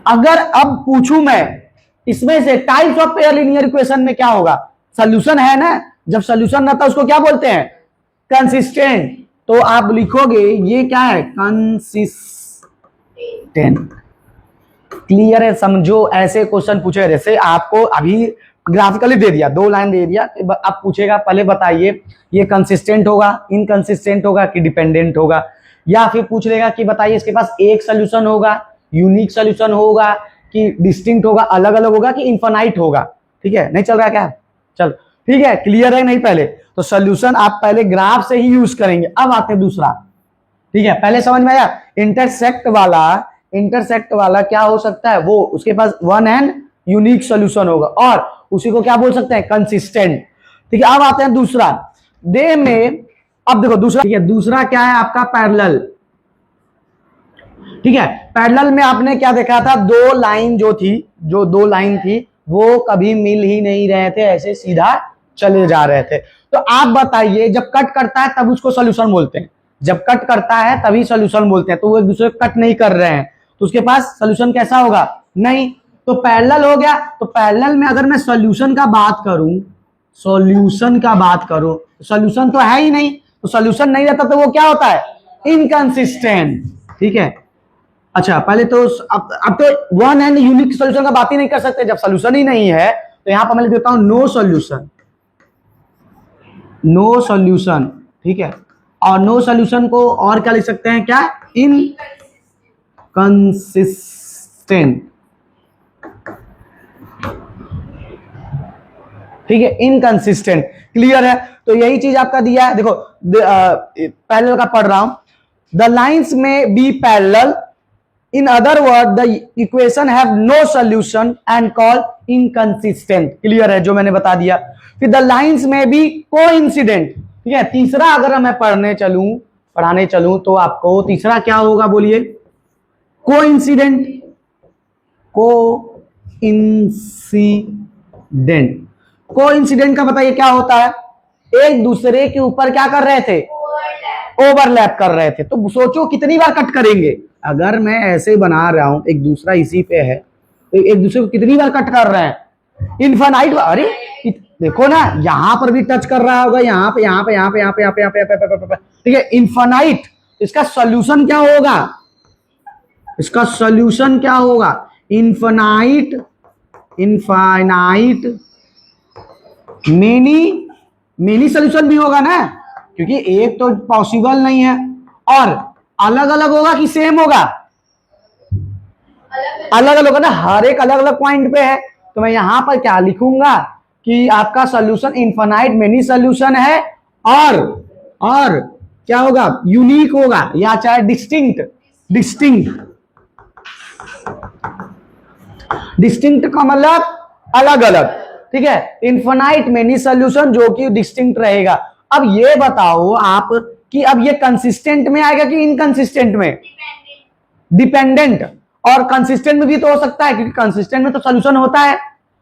अगर अब पूछूं मैं इसमें से types of pair linear equation में क्या होगा, सॉल्यूशन है ना, जब सॉल्यूशन रहता है उसको क्या बोलते हैं, कंसिस्टेंट। तो आप लिखोगे ये क्या है, कंसिस्टेंट। क्लियर है? समझो, ऐसे क्वेश्चन पूछे, जैसे आपको अभी ग्राफिकली दे दिया, 2 लाइन दे दिया, अब पूछेगा पहले बताइए ये कंसिस्टेंट होगा, इनकंसिस्टेंट होगा कि डिपेंडेंट होगा, या फिर पूछ लेगा कि बताइए इसके पास एक सोल्यूशन होगा, यूनिक सोल्यूशन होगा कि डिस्टिंक्ट होगा, अलग अलग होगा कि इनफाइनाइट होगा। ठीक है, नहीं चल रहा क्या, चल ठीक है, क्लियर है नहीं? पहले तो सोल्यूशन आप पहले ग्राफ से ही यूज करेंगे। अब आते हैं दूसरा। ठीक है, पहले समझ में आया, इंटरसेक्ट वाला क्या हो सकता है, वो उसके पास वन एंड यूनिक सॉल्यूशन होगा और उसी को क्या बोल सकते हैं, कंसिस्टेंट। ठीक है, अब आते हैं दूसरा, दे में, अब देखो दूसरा, ठीक है, दूसरा क्या है आपका, पैरेलल। ठीक है, पैरेलल में आपने क्या देखा था, दो लाइन थी वो कभी मिल ही नहीं रहे थे, ऐसे सीधा चले जा रहे थे। तो आप बताइए, जब कट करता है तब उसको सॉल्यूशन बोलते हैं, जब कट करता है तभी सॉल्यूशन बोलते हैं। तो वो एक दूसरे को कट नहीं कर रहे हैं तो उसके पास सॉल्यूशन कैसा होगा, नहीं। तो पैरेलल हो गया। तो पैरेलल में अगर मैं सॉल्यूशन का बात करूं, सॉल्यूशन तो है ही नहीं, तो सॉल्यूशन नहीं रहता तो वो क्या होता है, इनकंसिस्टेंट। ठीक है, अच्छा पहले तो अब तो वन एंड यूनिक सॉल्यूशन का बात ही नहीं कर सकते, जब सॉल्यूशन ही नहीं है तो यहां पर मैं लिख देता हूं नो सॉल्यूशन। ठीक है, और नो सॉल्यूशन को और क्या लिख सकते हैं, क्या, इनकंसिस्टेंट। ठीक है, इनकंसिस्टेंट। क्लियर है? तो यही चीज आपका दिया है, देखो पैरेलल का पढ़ रहा हूं, the lines may be parallel, in other word the equation have no solution and call inconsistent. Clear है, जो मैंने बता दिया। फिर the lines may be coincident. ठीक है, तीसरा अगर मैं पढ़ाने चलूं तो आपको तीसरा क्या होगा, बोलिए, कोइंसिडेंट। कोइंसिडेंट का बताइए क्या होता है, एक दूसरे के ऊपर क्या कर रहे थे, ओवरलैप कर रहे थे। तो सोचो कितनी बार कट करेंगे, अगर मैं ऐसे बना रहा हूं, एक दूसरा इसी पे है, तो एक दूसरे को कितनी बार कट कर रहे हैं, इनफाइनाइट। अरे देखो ना, यहां पर भी टच कर रहा होगा, यहाँ पे। ठीक है, इनफाइनाइट। इसका सॉल्यूशन क्या होगा, इनफाइनाइट मेनी सॉल्यूशन भी होगा ना, क्योंकि एक तो पॉसिबल नहीं है। और अलग अलग होगा कि सेम होगा, अलग अलग होगा ना, हर एक अलग अलग पॉइंट पे है। तो मैं यहां पर क्या लिखूंगा कि आपका सॉल्यूशन इनफाइनाइट मेनी सॉल्यूशन है, और क्या होगा, यूनिक होगा, या चाहे डिस्टिंक्ट का मतलब अलग अलग। ठीक है, इनफाइनाइट मेनी सॉल्यूशन जो कि डिस्टिंक्ट रहेगा। अब ये बताओ आप कि अब ये कंसिस्टेंट में आएगा कि इनकंसिस्टेंट में? डिपेंडेंट। और कंसिस्टेंट में भी तो हो सकता है, क्योंकि कंसिस्टेंट में तो सोल्यूशन होता है,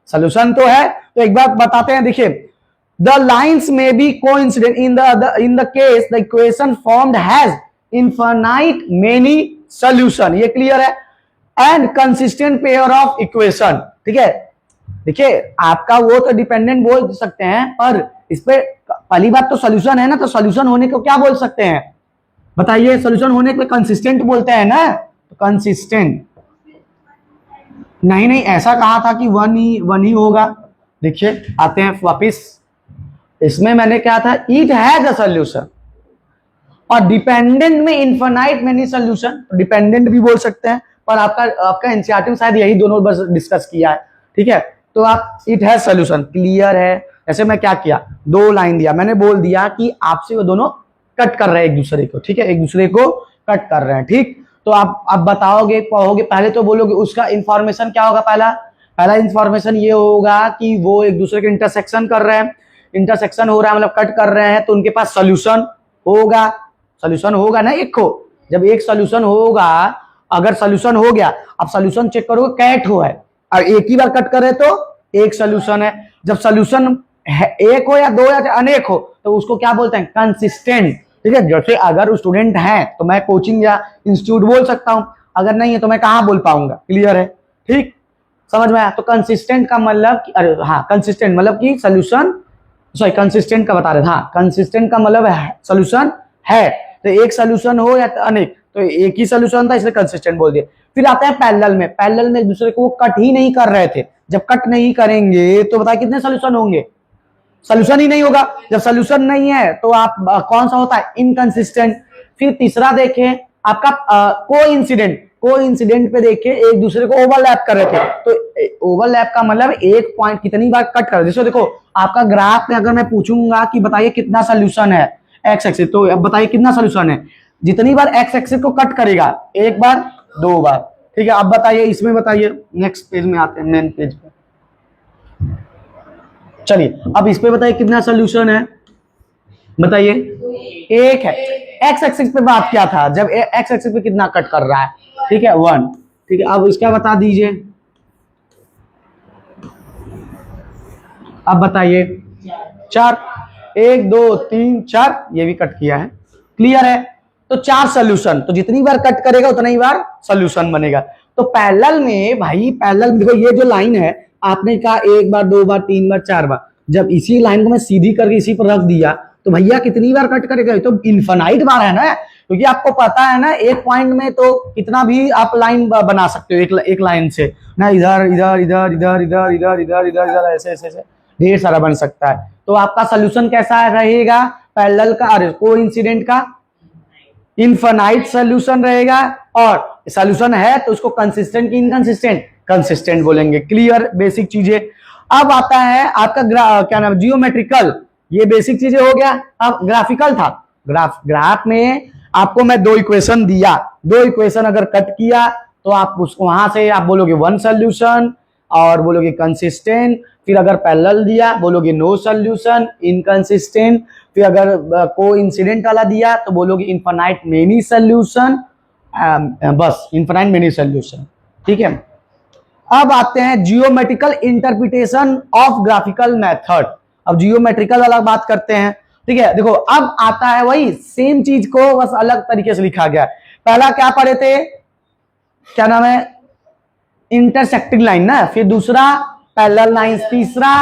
सोल्यूशन तो है। तो एक बार बताते हैं, देखिए, the lines may be coincident in the case the equation formed has infinite many solution, ये क्लियर है, and consistent pair of equation. ठीक है, देखिए आपका वो तो डिपेंडेंट बोल सकते हैं, पर इस पे पहली बात तो सोल्यूशन है ना, तो सोल्यूशन होने को क्या बोल सकते हैं बताइए? सोल्यूशन होने को कंसिस्टेंट बोलते हैं ना, तो कंसिस्टेंट। नहीं, ऐसा कहा था कि वन ही होगा। देखिए आते हैं वापिस, इसमें मैंने क्या था, इट हैज अ सोल्यूशन, और डिपेंडेंट में इनफाइनाइट मेनी सोल्यूशन, डिपेंडेंट भी बोल सकते हैं, पर आपका एनसीईआरटी में शायद यही दोनों बस डिस्कस किया है। ठीक है, तो आप इट हैज सोल्यूशन, क्लियर है। ऐसे मैं क्या किया, दो लाइन दिया, मैंने बोल दिया कि आपसे वो दोनों कट कर रहे हैं एक दूसरे को। ठीक है, एक दूसरे को कट कर रहे हैं। ठीक, तो आप बताओगे, कहोगे, पहले तो बोलोगे उसका इंफॉर्मेशन क्या होगा? पहला इंफॉर्मेशन ये होगा कि वो एक दूसरे के इंटरसेक्शन कर रहे हैं, इंटरसेक्शन हो रहा है मतलब कट कर रहे हैं, तो उनके पास सोल्यूशन होगा। सोल्यूशन होगा ना एक को, जब एक सोल्यूशन होगा, अगर सोल्यूशन हो गया, अब सोल्यूशन चेक करोगे कैट हो है, और एक ही बार कट करे तो एक सोल्यूशन है। जब सोल्यूशन एक हो या दो या अनेक हो, तो उसको क्या बोलते हैं? कंसिस्टेंट। ठीक है, जैसे अगर स्टूडेंट है तो मैं कोचिंग या इंस्टीट्यूट बोल सकता हूं, अगर नहीं है तो मैं कहां बोल पाऊंगा? क्लियर है? ठीक, समझ में आया? तो कंसिस्टेंट का मतलब, अरे हाँ, कंसिस्टेंट मतलब कि सोल्यूशन, सॉरी कंसिस्टेंट का बता रहे थे, हाँ, कंसिस्टेंट का मतलब सोल्यूशन है, तो एक सोल्यूशन हो या अनेक, तो एक ही सोल्यूशन था इसलिए कंसिस्टेंट बोल दिया। फिर आता है पैरेलल में, पैरेलल में एक दूसरे को कट ही नहीं कर रहे थे। जब कट नहीं करेंगे तो बताए कितने सोल्यूशन होंगे? सोल्यूशन ही नहीं होगा। जब सोल्यूशन नहीं है तो आप कौन सा होता है? इनकंसिस्टेंट। फिर तीसरा देखें आपका कोइंसिडेंट पे देखे एक दूसरे को ओवरलैप कर रहे थे, तो ओवरलैप का मतलब एक पॉइंट कितनी बार कट कर, जैसे देखो आपका ग्राफ में अगर मैं पूछूंगा कि बताइए कितना सोल्यूशन है एक्स एक्सिस, तो अब बताइए कितना सोल्यूशन है? जितनी बार एक्स एक्सिस को कट करेगा, एक बार, दो बार। ठीक है, अब बताइए इसमें, बताइए नेक्स्ट पेज में आते हैं, मेन पेज पे। चलिए अब इस पे बताइए कितना सोल्यूशन है, बताइए। एक है। एक्स एक्सिस पे बात क्या था, जब एक्स एक्सिस पे कितना कट कर रहा है? ठीक है, 1। ठीक है, अब इसका बता दीजिए, अब बताइए 4, 1 2 3 4, ये भी कट किया है, क्लियर है? तो 4 सोल्यूशन, तो जितनी बार कट करेगा उतना ही बार सोल्यूशन बनेगा। तो पैरेलल में भाई, पैरेलल में देखो ये जो लाइन है, आपने कहा 1 बार 2 बार 3 बार 4 बार, जब इसी लाइन को मैं सीधी करके इसी पर रख दिया तो भैया कितनी बार कट करेगा? तो इनफाइनाइट बार है ना, क्योंकि आपको पता है ना एक पॉइंट में तो कितना भी आप लाइन बना सकते हो एक लाइन से ना, इधर इधर इधर इधर इधर इधर इधर इधर इधर ऐसे ऐसे ढेर सारा बन सकता है। तो आपका सोल्यूशन कैसा रहेगा? पैरेलल का, अरे कोइंसिडेंट का इनफाइनाइट सोल्यूशन रहेगा, और सोल्यूशन है तो उसको कंसिस्टेंट की इनकंसिस्टेंट, कंसिस्टेंट बोलेंगे। क्लियर, बेसिक चीजें। अब आता है आपका क्या नाम, जियोमेट्रिकल। ये बेसिक चीजें हो गया। अब ग्राफिकल था, ग्राफ में आपको मैं 2 इक्वेशन दिया, 2 इक्वेशन अगर कट किया तो आप उसको वहां से आप बोलोगे 1 सोल्यूशन और बोलोगे कंसिस्टेंट। फिर अगर पैरेलल दिया बोलोगे नो सोल्यूशन, इनकंसिस्टेंट। फिर अगर कोइंसिडेंट वाला दिया तो बोलोगे इनफाइनाइट मेनी सोल्यूशन, बस इनफाइनाइट मेनी सोल्यूशन। ठीक है, अब आते हैं geometrical interpretation of graphical method. अब जियोमेट्रिकल वाला बात करते हैं। ठीक है, देखो अब आता है वही सेम चीज को बस अलग तरीके से लिखा गया। पहला क्या पढ़े थे, क्या नाम है, इंटरसेक्टिंग लाइन ना, फिर दूसरा पैरेलल लाइन, तीसरा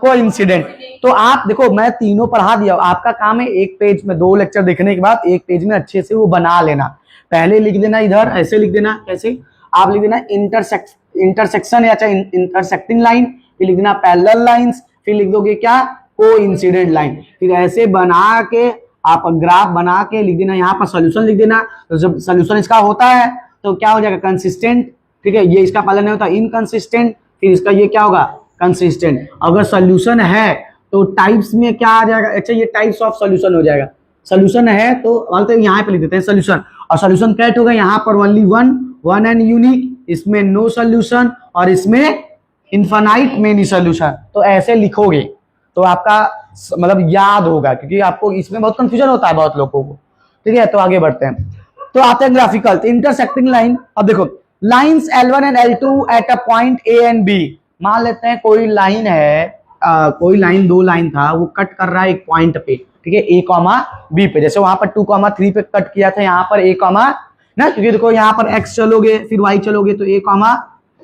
कोइंसिडेंट। तो आप देखो मैं तीनों पढ़ा दिया, आपका काम है एक पेज में 2 लेक्चर देखने के बाद एक पेज में अच्छे से वो बना लेना। पहले लिख देना इधर, ऐसे लिख देना, कैसे आप लिख देना इंटरसेक्शन या चाहे इंटरसेक्टिंग लाइन, फिर लिख देना पैरेलल लाइंस, फिर लिख दोगे क्या, कोइंसिडेंट लाइन। फिर ऐसे बना के आप ग्राफ बना के लिख देना, यहाँ पर सोल्यूशन लिख देना। तो जब सोल्यूशन इसका होता है तो क्या हो जाएगा, कंसिस्टेंट। ठीक है, ये इसका पहले नहीं होता इनकंसिस्टेंट, फिर इसका ये क्या होगा, कंसिस्टेंट। अगर सोल्यूशन है तो टाइप्स में क्या आ जाएगा, अच्छा ये टाइप्स ऑफ सोल्यूशन हो जाएगा। सोल्यूशन है तो मानते यहाँ पे लिख देते हैं सोल्यूशन, और सोल्यूशन कैट होगा यहाँ पर ओनली वन एंड यूनिक, इसमें नो सोल्यूशन और इसमें इनफाइनाइट मेनी सोल्यूशन। तो ऐसे लिखोगे तो आपका मतलब याद होगा, क्योंकि आपको इसमें बहुत कंफ्यूजन होता है बहुत लोगों को। ठीक है, तो आगे बढ़ते हैं। तो आते हैं ग्राफिकल, इंटरसेक्टिंग लाइन। अब देखो lines L1 and L2 at a point A and B। मान लेते हैं कोई लाइन है, कोई लाइन, दो लाइन था, वो कट कर रहा है एक पॉइंट पे, ठीक है, A कॉमा B पे। जैसे वहां पर 2,3 पे कट किया था, यहाँ पर A कॉमा ना, क्योंकि देखो यहाँ पर X चलोगे फिर Y चलोगे तो A कॉमा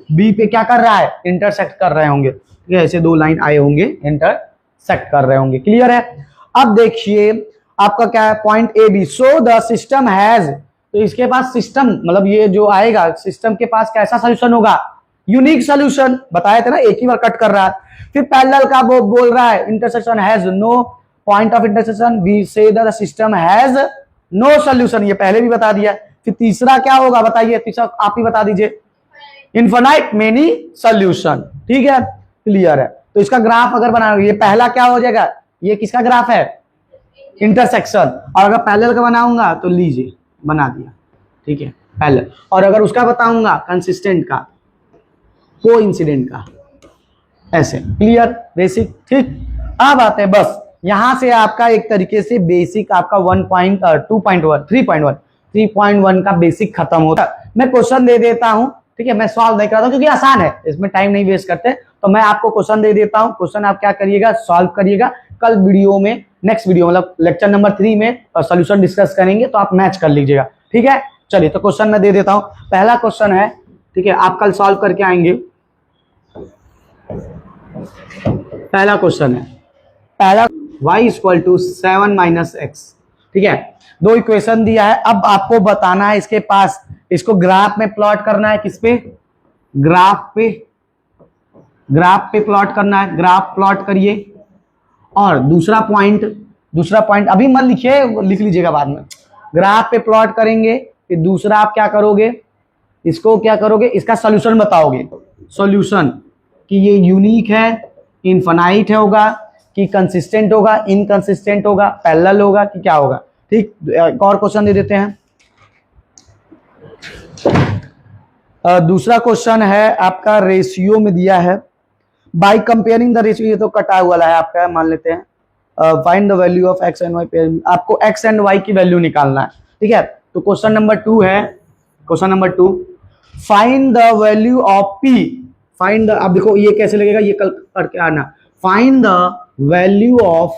B पे क्या कर रहा है, इंटरसेक्ट कर रहे होंगे। ठीक है, ऐसे दो लाइन आए होंगे, इंटरसेक्ट कर रहे होंगे। क्लियर है। अब देखिए आपका क्या है, point A B. So the system has, तो इसके पास सिस्टम मतलब ये जो आएगा सिस्टम के पास कैसा सोल्यूशन होगा, यूनिक सोल्यूशन। बताया था ना, एक ही बार कट कर रहा है। फिर पैरेलल का वो बोल रहा है intersection has no point of intersection, we say the system has no solution, ये पहले भी बता दिया। फिर तीसरा क्या होगा बताइए, तीसरा आप ही बता दीजिए, इन्फिनाइट मेनी सोल्यूशन। ठीक है, क्लियर है। तो इसका ग्राफ अगर बनाओगे, ये पहला क्या हो जाएगा, ये किसका ग्राफ है, इंटरसेक्शन। और अगर पैरेलल का बनाऊंगा तो लीजिए बना दिया, ठीक है, पैरेलल। और अगर उसका बताऊंगा कंसिस्टेंट का, कोइंसिडेंट का, ऐसे। Clear, basic. ठीक, अब आते हैं बस यहां से आपका एक तरीके से बेसिक आपका 3.1 का बेसिक खत्म होता है। मैं क्वेश्चन दे देता हूं, ठीक है, मैं सॉल्व नहीं कराता क्योंकि आसान है, इसमें टाइम नहीं वेस्ट करते। तो मैं आपको क्वेश्चन दे देता हूं, क्वेश्चन आप क्या करिएगा, सॉल्व करिएगा। कल वीडियो में, नेक्स्ट वीडियो मतलब लेक्चर नंबर 3 में सॉल्यूशन डिस्कस करेंगे, तो आप मैच कर लीजिएगा। ठीक है, चलिए तो क्वेश्चन मैं दे देता हूं। पहला क्वेश्चन है, ठीक है, आप कल सॉल्व करके आएंगे। पहला क्वेश्चन है, पहला y = 7 - x। ठीक है, दो इक्वेशन दिया है। अब आपको बताना है इसके पास, इसको ग्राफ में प्लॉट करना है, किस पे, ग्राफ पे, ग्राफ पे प्लॉट करना है। ग्राफ प्लॉट करिए। और दूसरा पॉइंट अभी मत लिखिए, लिख लीजिएगा बाद में। ग्राफ पे प्लॉट करेंगे, फिर दूसरा आप क्या करोगे, इसको क्या करोगे, इसका सॉल्यूशन बताओगे। सॉल्यूशन कि ये यूनिक है, इनफाइनाइट है होगा, कि कंसिस्टेंट होगा, इनकंसिस्टेंट होगा, पैरेलल होगा, कि क्या होगा। ठीक, एक और क्वेश्चन दे देते हैं। दूसरा क्वेश्चन है आपका रेशियो में दिया है, बाय कंपेयरिंग द रेशियो, ये तो कटा हुआ है आपका, मान लेते हैं। Find the value of x and y, आपको एक्स एंड वाई की वैल्यू निकालना है। ठीक है, तो क्वेश्चन नंबर 2 है, question number 2, find the value of p. Find the, अब देखो ये कैसे लगेगा, ये कल करके आना, find the value of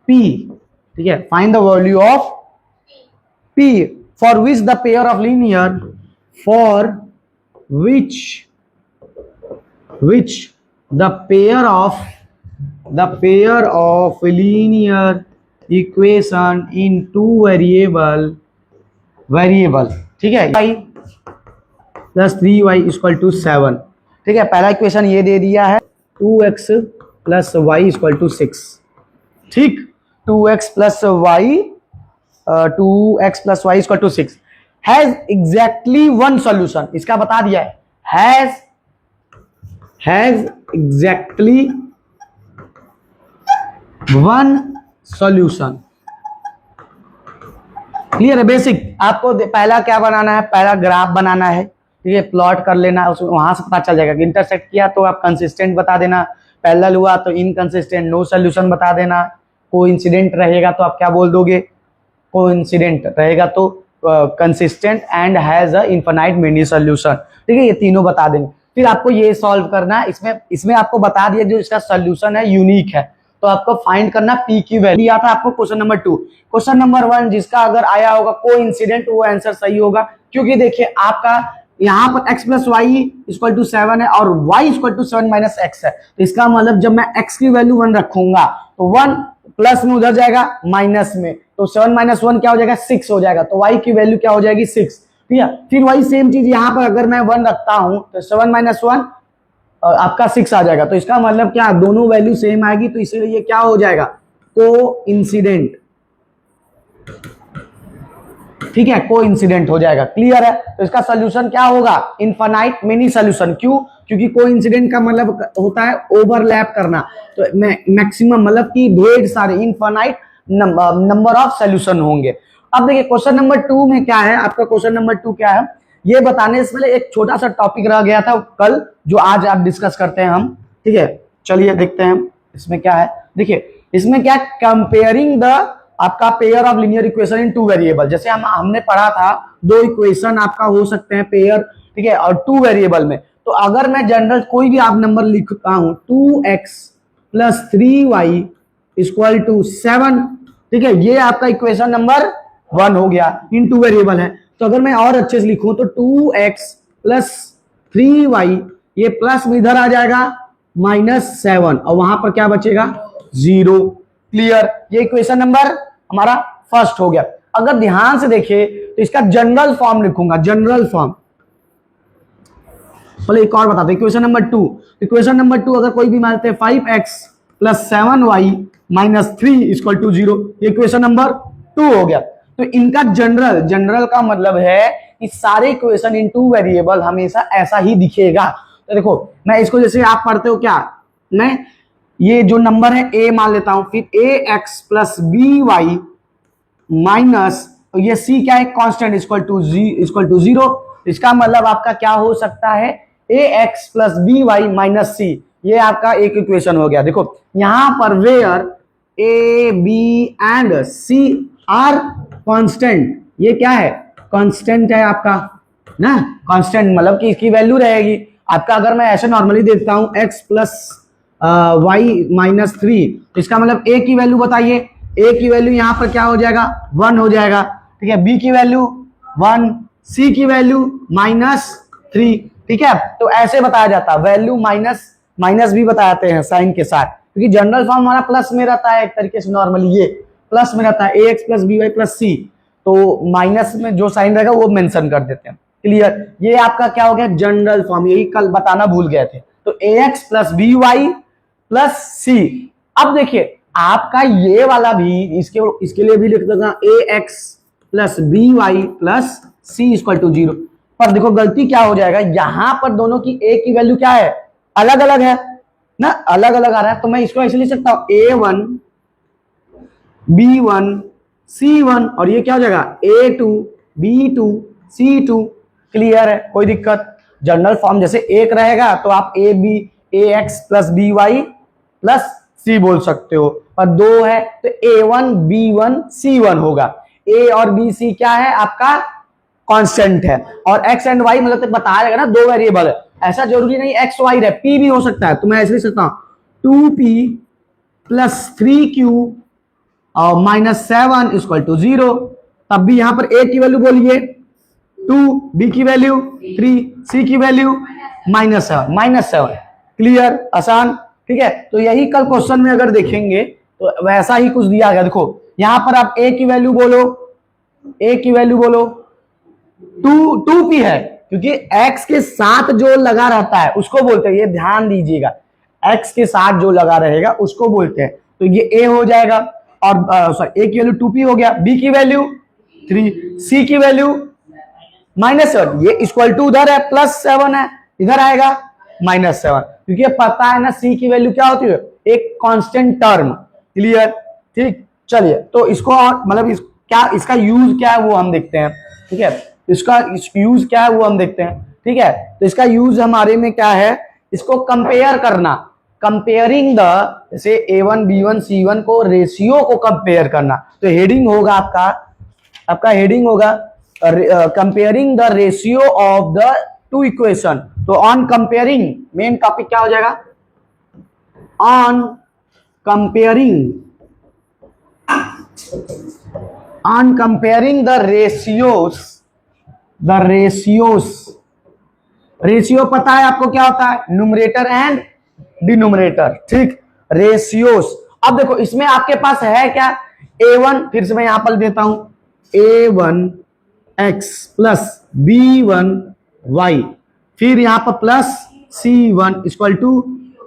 p. ठीक है, find the value of p for which the pair of linear, for which the pair of linear equation in two variable। ठीक है, y + 3y = 7। ठीक है, पहला इक्वेशन ये दे दिया है, 2x + y = 6। ठीक, 2x + y = 6 has exactly one solution. इसका बता दिया है, has exactly one solution. Clear है, बेसिक। आपको पहला क्या बनाना है, पहला ग्राफ बनाना है। ठीक है, प्लॉट कर लेना, वहां से पता चल जाएगा कि इंटरसेक्ट किया तो आप कंसिस्टेंट बता देना, पैरेलल हुआ तो इनकंसिस्टेंट नो सॉल्यूशन बता देना, कोइंसिडेंट रहेगा तो आप क्या बोल दोगे, कोइंसिडेंट रहेगा तो consistent and has a infinite many solution. ठीक है, ये तीनों बता देंगे। फिर आपको ये सॉल्व करना है। इसमें आपको बता दिया जो इसका सॉल्यूशन है यूनिक है, तो आपको फाइंड करना पी की वैल्यू। दिया था आपको क्वेश्चन नंबर 2। क्वेश्चन नंबर 1 जिसका अगर आया होगा कोइंसिडेंट, वो आंसर सही होगा, क्योंकि देखिए आपका यहाँ पर x + y = 7 है और y = 7 - x है। तो इसका मतलब जब मैं x की वैल्यू 1 रखूंगा तो 1 प्लस में उधर जाएगा माइनस में, तो 7 - 1 क्या हो जाएगा, 6 हो जाएगा। तो y की वैल्यू क्या हो जाएगी, 6। ठीक है, फिर वही सेम चीज यहाँ पर अगर मैं 1 रखता हूं तो 7 - 1 आपका 6 आ जाएगा। तो इसका मतलब क्या, दोनों वैल्यू सेम आएगी, तो इसलिए ये क्या हो जाएगा, कोइंसिडेंट। ठीक है, कोइंसिडेंट हो जाएगा। क्लियर है, तो इसका सोल्यूशन क्या होगा, इनफिनाइट मेनी सोल्यूशन। क्यों, क्योंकि कोइंसिडेंट का मतलब होता है ओवरलैप करना, तो मैक्सिमम मतलब कि ढेर सारे इनफिनाइट नंबर ऑफ सोल्यूशन होंगे। अब देखिए क्वेश्चन नंबर 2 में क्या है, आपका क्वेश्चन नंबर 2 क्या है, ये बताने से पहले एक छोटा सा टॉपिक रह गया था कल, जो आज आप डिस्कस करते हैं हम। ठीक है, चलिए देखते हैं इसमें क्या है। देखिए इसमें क्या, कंपेयरिंग द आपका pair of linear equation in two variable. जैसे हमने पढ़ा था दो इक्वेशन आपका हो सकते हैं पेयर, ठीक है, और टू वेरिएबल में। तो अगर मैं जनरल कोई भी आप नंबर लिखता हूं 2x plus 3y equal to 7, ठीक है, ये आपका इक्वेशन नंबर 1 हो गया, इन टू वेरिएबल है। तो अगर मैं और अच्छे से लिखूं तो 2x प्लस 3y, ये प्लस में इधर आ जाएगा -7 और वहां पर क्या बचेगा 0। क्लियर, ये इक्वेशन नंबर हमारा फर्स्ट हो गया। अगर ध्यान से देखें तो इसका जनरल फॉर्म लिखूंगा, जनरल फॉर्म। बोले एक और बताते, इक्वेशन नंबर 2, इक्वेशन नंबर 2 अगर कोई भी मानते हैं 5x plus 7y minus 3 equal to 0, ये इक्वेशन नंबर 2 हो गया। तो इनका जनरल, जनरल का मतलब है कि सारे इक्वेशन इन टू वेरिएबल हमेशा ऐसा ही दिखेगा। तो देखो मैं इसको, जैसे आप पढ़ते हो क्या, मैं ये जो नंबर है a मान लेता हूं, फिर ax प्लस by माइनस, ये c क्या है, कांस्टेंट इक्वल टू 0। इसका मतलब आपका क्या हो सकता है, ax plus by minus c, ये आपका एक इक्वेशन हो गया। देखो यहां पर where a b and c are constant, ये क्या है, कांस्टेंट है आपका ना, कांस्टेंट मतलब कि इसकी वैल्यू रहेगी आपका। अगर मैं ऐसे नॉर्मली देखता हूं x प्लस y माइनस 3, तो इसका मतलब a की वैल्यू बताइए, a की वैल्यू यहां पर क्या हो जाएगा 1 हो जाएगा, ठीक है, b की वैल्यू 1, c की वैल्यू -3, ठीक है। तो ऐसे बताया जाता है, वैल्यू माइनस भी बताते हैं साइन के साथ, क्योंकि जनरल फॉर्म हमारा प्लस में रहता है एक तरीके से, नॉर्मली ये प्लस में रहता है ax plus by plus c, तो माइनस में जो साइन रहेगा वो मेंशन कर देते हैं। क्लियर, ये आपका क्या हो गया जनरल फॉर्म, यही कल बताना भूल गए थे। तो ax plus by plus c। अब देखिए आपका ये वाला भी, इसके लिए भी लिख देगा ax plus by plus c equal to 0। पर देखो गलती क्या हो जाएगा, यहां पर दोनों की a की वैल्यू क्या है, अलग अलग है ना, अलग अलग आ रहा है। तो मैं इसको ऐसे लिख सकता हूं a1 b1 c1, और ये क्या हो जाएगा a2 b2 c2। क्लियर है, कोई दिक्कत। जनरल फॉर्म जैसे एक रहेगा तो आप ax plus by plus c बोल सकते हो, और दो है तो a1 b1 c1 होगा। a और b c क्या है आपका कांस्टेंट है, और x एंड y मतलब बताया जाएगा ना, दो वेरिएबल है, ऐसा जरूरी नहीं x y है, p भी हो सकता है। तो मैं ऐसे लिख सकता हूं 2p प्लस 3q और -7 इक्वल टू 0। तब भी यहां पर a की वैल्यू बोलिए 2, b की वैल्यू 3, c की वैल्यू -7। क्लियर, आसान, ठीक है। तो यही कल क्वेश्चन में अगर देखेंगे तो वैसा ही कुछ दिया गया। देखो यहां पर आप a की वैल्यू बोलो, a की वैल्यू बोलो 2p है, क्योंकि x के साथ जो लगा रहता है उसको बोलते हैं, ये ध्यान दीजिएगा, x के साथ जो लगा रहेगा उसको बोलते हैं। तो ये a हो जाएगा, और सॉरी a की वैल्यू 2p हो गया, b की वैल्यू 3, c की वैल्यू -7, ये इक्वल टू उधर है +7 है, इधर आएगा -7, क्योंकि पता है ना c की वैल्यू क्या होती है, एक कांस्टेंट टर्म। क्लियर, ठीक। चलिए तो इसको मतलब क्या, इसका यूज क्या है वो हम देखते हैं, ठीक है, इसका यूज क्या है वो हम देखते हैं, ठीक है। तो इसका यूज हमारे में क्या है, इसको कंपेयर करना, कंपेयरिंग द, जैसे a1 b1 c1 को, रेशियो को कंपेयर करना। तो हेडिंग होगा आपका हेडिंग होगा comparing the ratio of the two equation. तो ऑन कंपेयरिंग, मेन टॉपिक क्या हो जाएगा, ऑन कंपेयरिंग द रेशियो पता है आपको क्या होता है, न्यूमरेटर एंड डिनोमिनेटर, ठीक, रेशियोस। अब देखो इसमें आपके पास है क्या, a1, फिर से मैं यहां पर देता हूं a1x प्लस b1y, फिर यहां पर प्लस c1 इक्वल टू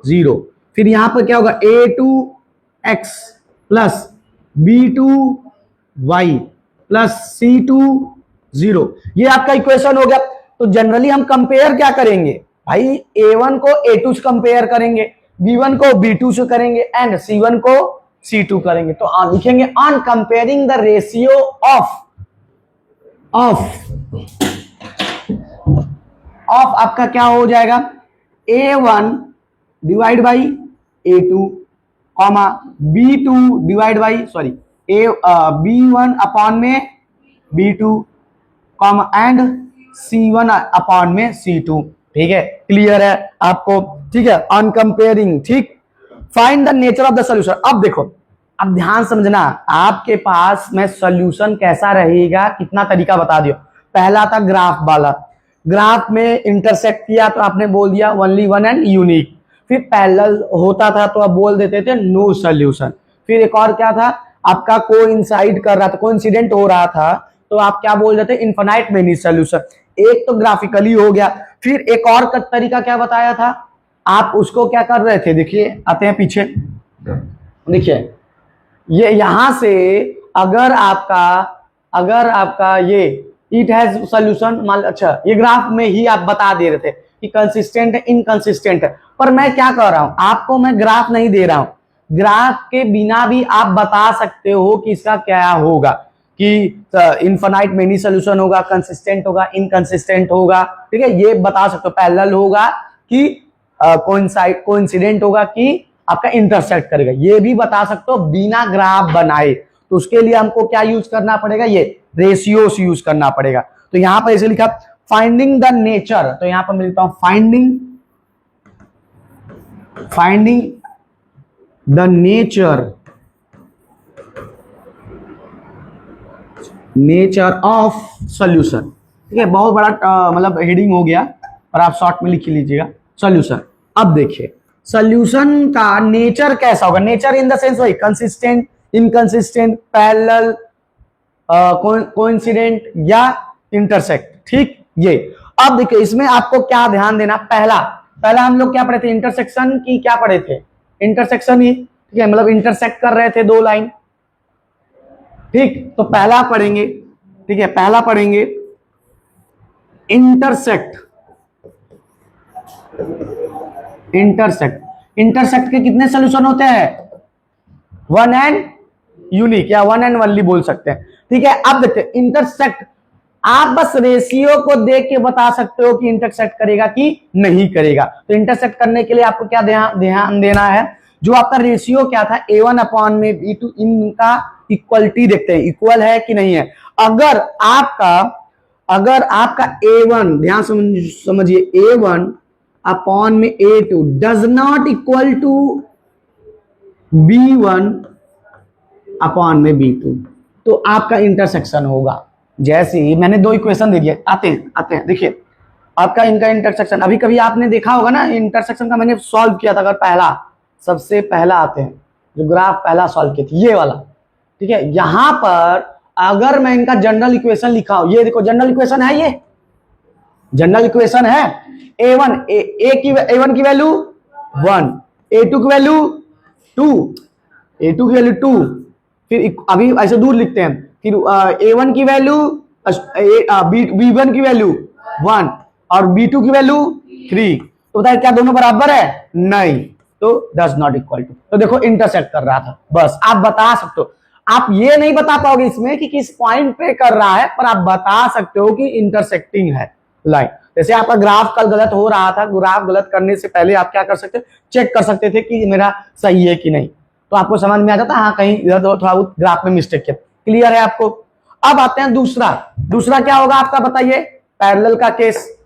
0, फिर यहां पर क्या होगा a2x plus b2y plus c2 0। ये आपका इक्वेशन हो गया। तो जनरली हम कंपेयर क्या करेंगे भाई, a1 को a2 से कंपेयर करेंगे, b1 को b2 से करेंगे, एंड c1 को c2 करेंगे। तो लिखेंगे on comparing the ratio of आपका क्या हो जाएगा, a1 divide by a2 comma B2 divide by sorry B1 upon में B2 comma and C1 upon में C2। ठीक है, क्लियर है आपको? ठीक है, ऑन कंपेयरिंग। ठीक, find the nature of the solution. अब देखो, अब ध्यान समझना, आपके पास में सोल्यूशन कैसा रहेगा, कितना तरीका बता दियो। पहला था ग्राफ वाला, ग्राफ में इंटरसेक्ट किया तो आपने बोल दिया ओनली वन एंड यूनिक। फिर पैरेलल होता था तो आप बोल देते थे नो सोल्यूशन। फिर एक और क्या था, आपका कोइंसाइड कर रहा था, कोइंसिडेंट हो रहा था तो आप क्या बोल देते, इनफाइनाइट मेनी सोल्यूशन। एक तो ग्राफिकली हो गया। फिर एक और तरीका क्या बताया था, आप उसको क्या कर रहे थे, देखिए आते हैं पीछे, देखिए ये यहां से अगर आपका ये इट हैज सोल्यूशन, मान अच्छा ये ग्राफ में ही आप बता दे रहे थे कि कंसिस्टेंट है इनकंसिस्टेंट है, पर मैं क्या कर रहा हूं, आपको मैं ग्राफ नहीं दे रहा हूं, ग्राफ के बिना भी आप बता सकते हो कि इसका क्या होगा, कि इनफाइनाइट मेनी सोल्यूशन होगा, कंसिस्टेंट होगा, इनकंसिस्टेंट होगा। ठीक है, ये बता सकते हो, पैरेलल होगा कि कोइंसिडेंट होगा कि आपका इंटरसेक्ट करेगा, ये भी बता सकते हो बिना ग्राफ बनाए। तो उसके लिए हमको क्या यूज करना पड़ेगा, ये रेशियोस यूज करना पड़ेगा। तो यहां पर ऐसे लिखा फाइंडिंग द नेचर, तो यहां पर मैं लिखता हूं finding the nature of solution. ठीक है, बहुत बड़ा मतलब हेडिंग हो गया, और आप शॉर्ट में लिख लीजिएगा सोल्यूशन। अब देखिए सोल्यूशन का नेचर कैसा होगा, नेचर इन द सेंस वही कंसिस्टेंट, इनकंसिस्टेंट, पैरेलल, कोइंसिडेंट या इंटरसेक्ट। ठीक, ये अब देखिए इसमें आपको क्या ध्यान देना, पहला हम लोग क्या पढ़े थे, इंटरसेक्शन की क्या पढ़े थे, इंटरसेक्शन ही। ठीक है, मतलब इंटरसेक्ट कर रहे थे दो लाइन। ठीक, तो पहला पढ़ेंगे, ठीक है, पहला पढ़ेंगे इंटरसेक्ट के कितने सोल्यूशन होते हैं, वन एंड यूनिक या वन एंड ओनली बोल सकते हैं। ठीक है, अब देखते हैं इंटरसेक्ट, आप बस रेशियो को देख के बता सकते हो कि इंटरसेक्ट करेगा कि नहीं करेगा। तो इंटरसेक्ट करने के लिए आपको क्या ध्यान देना है, जो आपका रेशियो क्या था A1 अपॉन में B2, इनका इक्वलिटी देखते हैं, इक्वल है कि नहीं है। अगर आपका A1, ध्यान समझिए, A1 अपॉन में A2 does not equal to B1 upon में B2, तो आपका इंटरसेक्शन होगा। जैसे ही मैंने दो इक्वेशन दे दिए, आते हैं देखिए, आपका इनका इंटरसेक्शन, अभी कभी आपने देखा होगा ना इंटरसेक्शन का, मैंने सॉल्व किया था, अगर सबसे पहला आते हैं जो ग्राफ पहला सॉल्व किया था, ये वाला। ठीक है, यहां पर अगर मैं इनका जनरल इक्वेशन लिखा हूं, ये देखो जनरल इक्वेशन है, ये जनरल इक्वेशन है, A1 की वैल्यू 1, A2 की वैल्यू 2, फिर अभी ऐसे दूर लिखते हैं, फिर A1 की वैल्यू, B1 की वैल्यू 1 और B2 की वैल्यू 3। तो बताइए क्या दोनों बराबर है, नहीं, तो डज नॉट इक्वल टू। तो देखो इंटरसेक्ट कर रहा था, बस आप बता सकते हो। आप ये नहीं बता पाओगे इसमें कि किस पॉइंट पे कर रहा है, पर आप बता सकते हो कि इंटरसेक्टिंग है लाइन। जैसे आपका ग्राफ कल गलत हो रहा था, ग्राफ गलत करने से पहले आप क्या कर सकते, चेक कर सकते थे कि मेरा सही है कि नहीं, तो आपको समझ में आ जाता हाँ कहीं इधर थोड़ा बहुत ग्राफ में मिस्टेक किया। क्लियर है आपको? अब आते हैं दूसरा क्या होगा आपका, बताइए, पैरेलल का केस।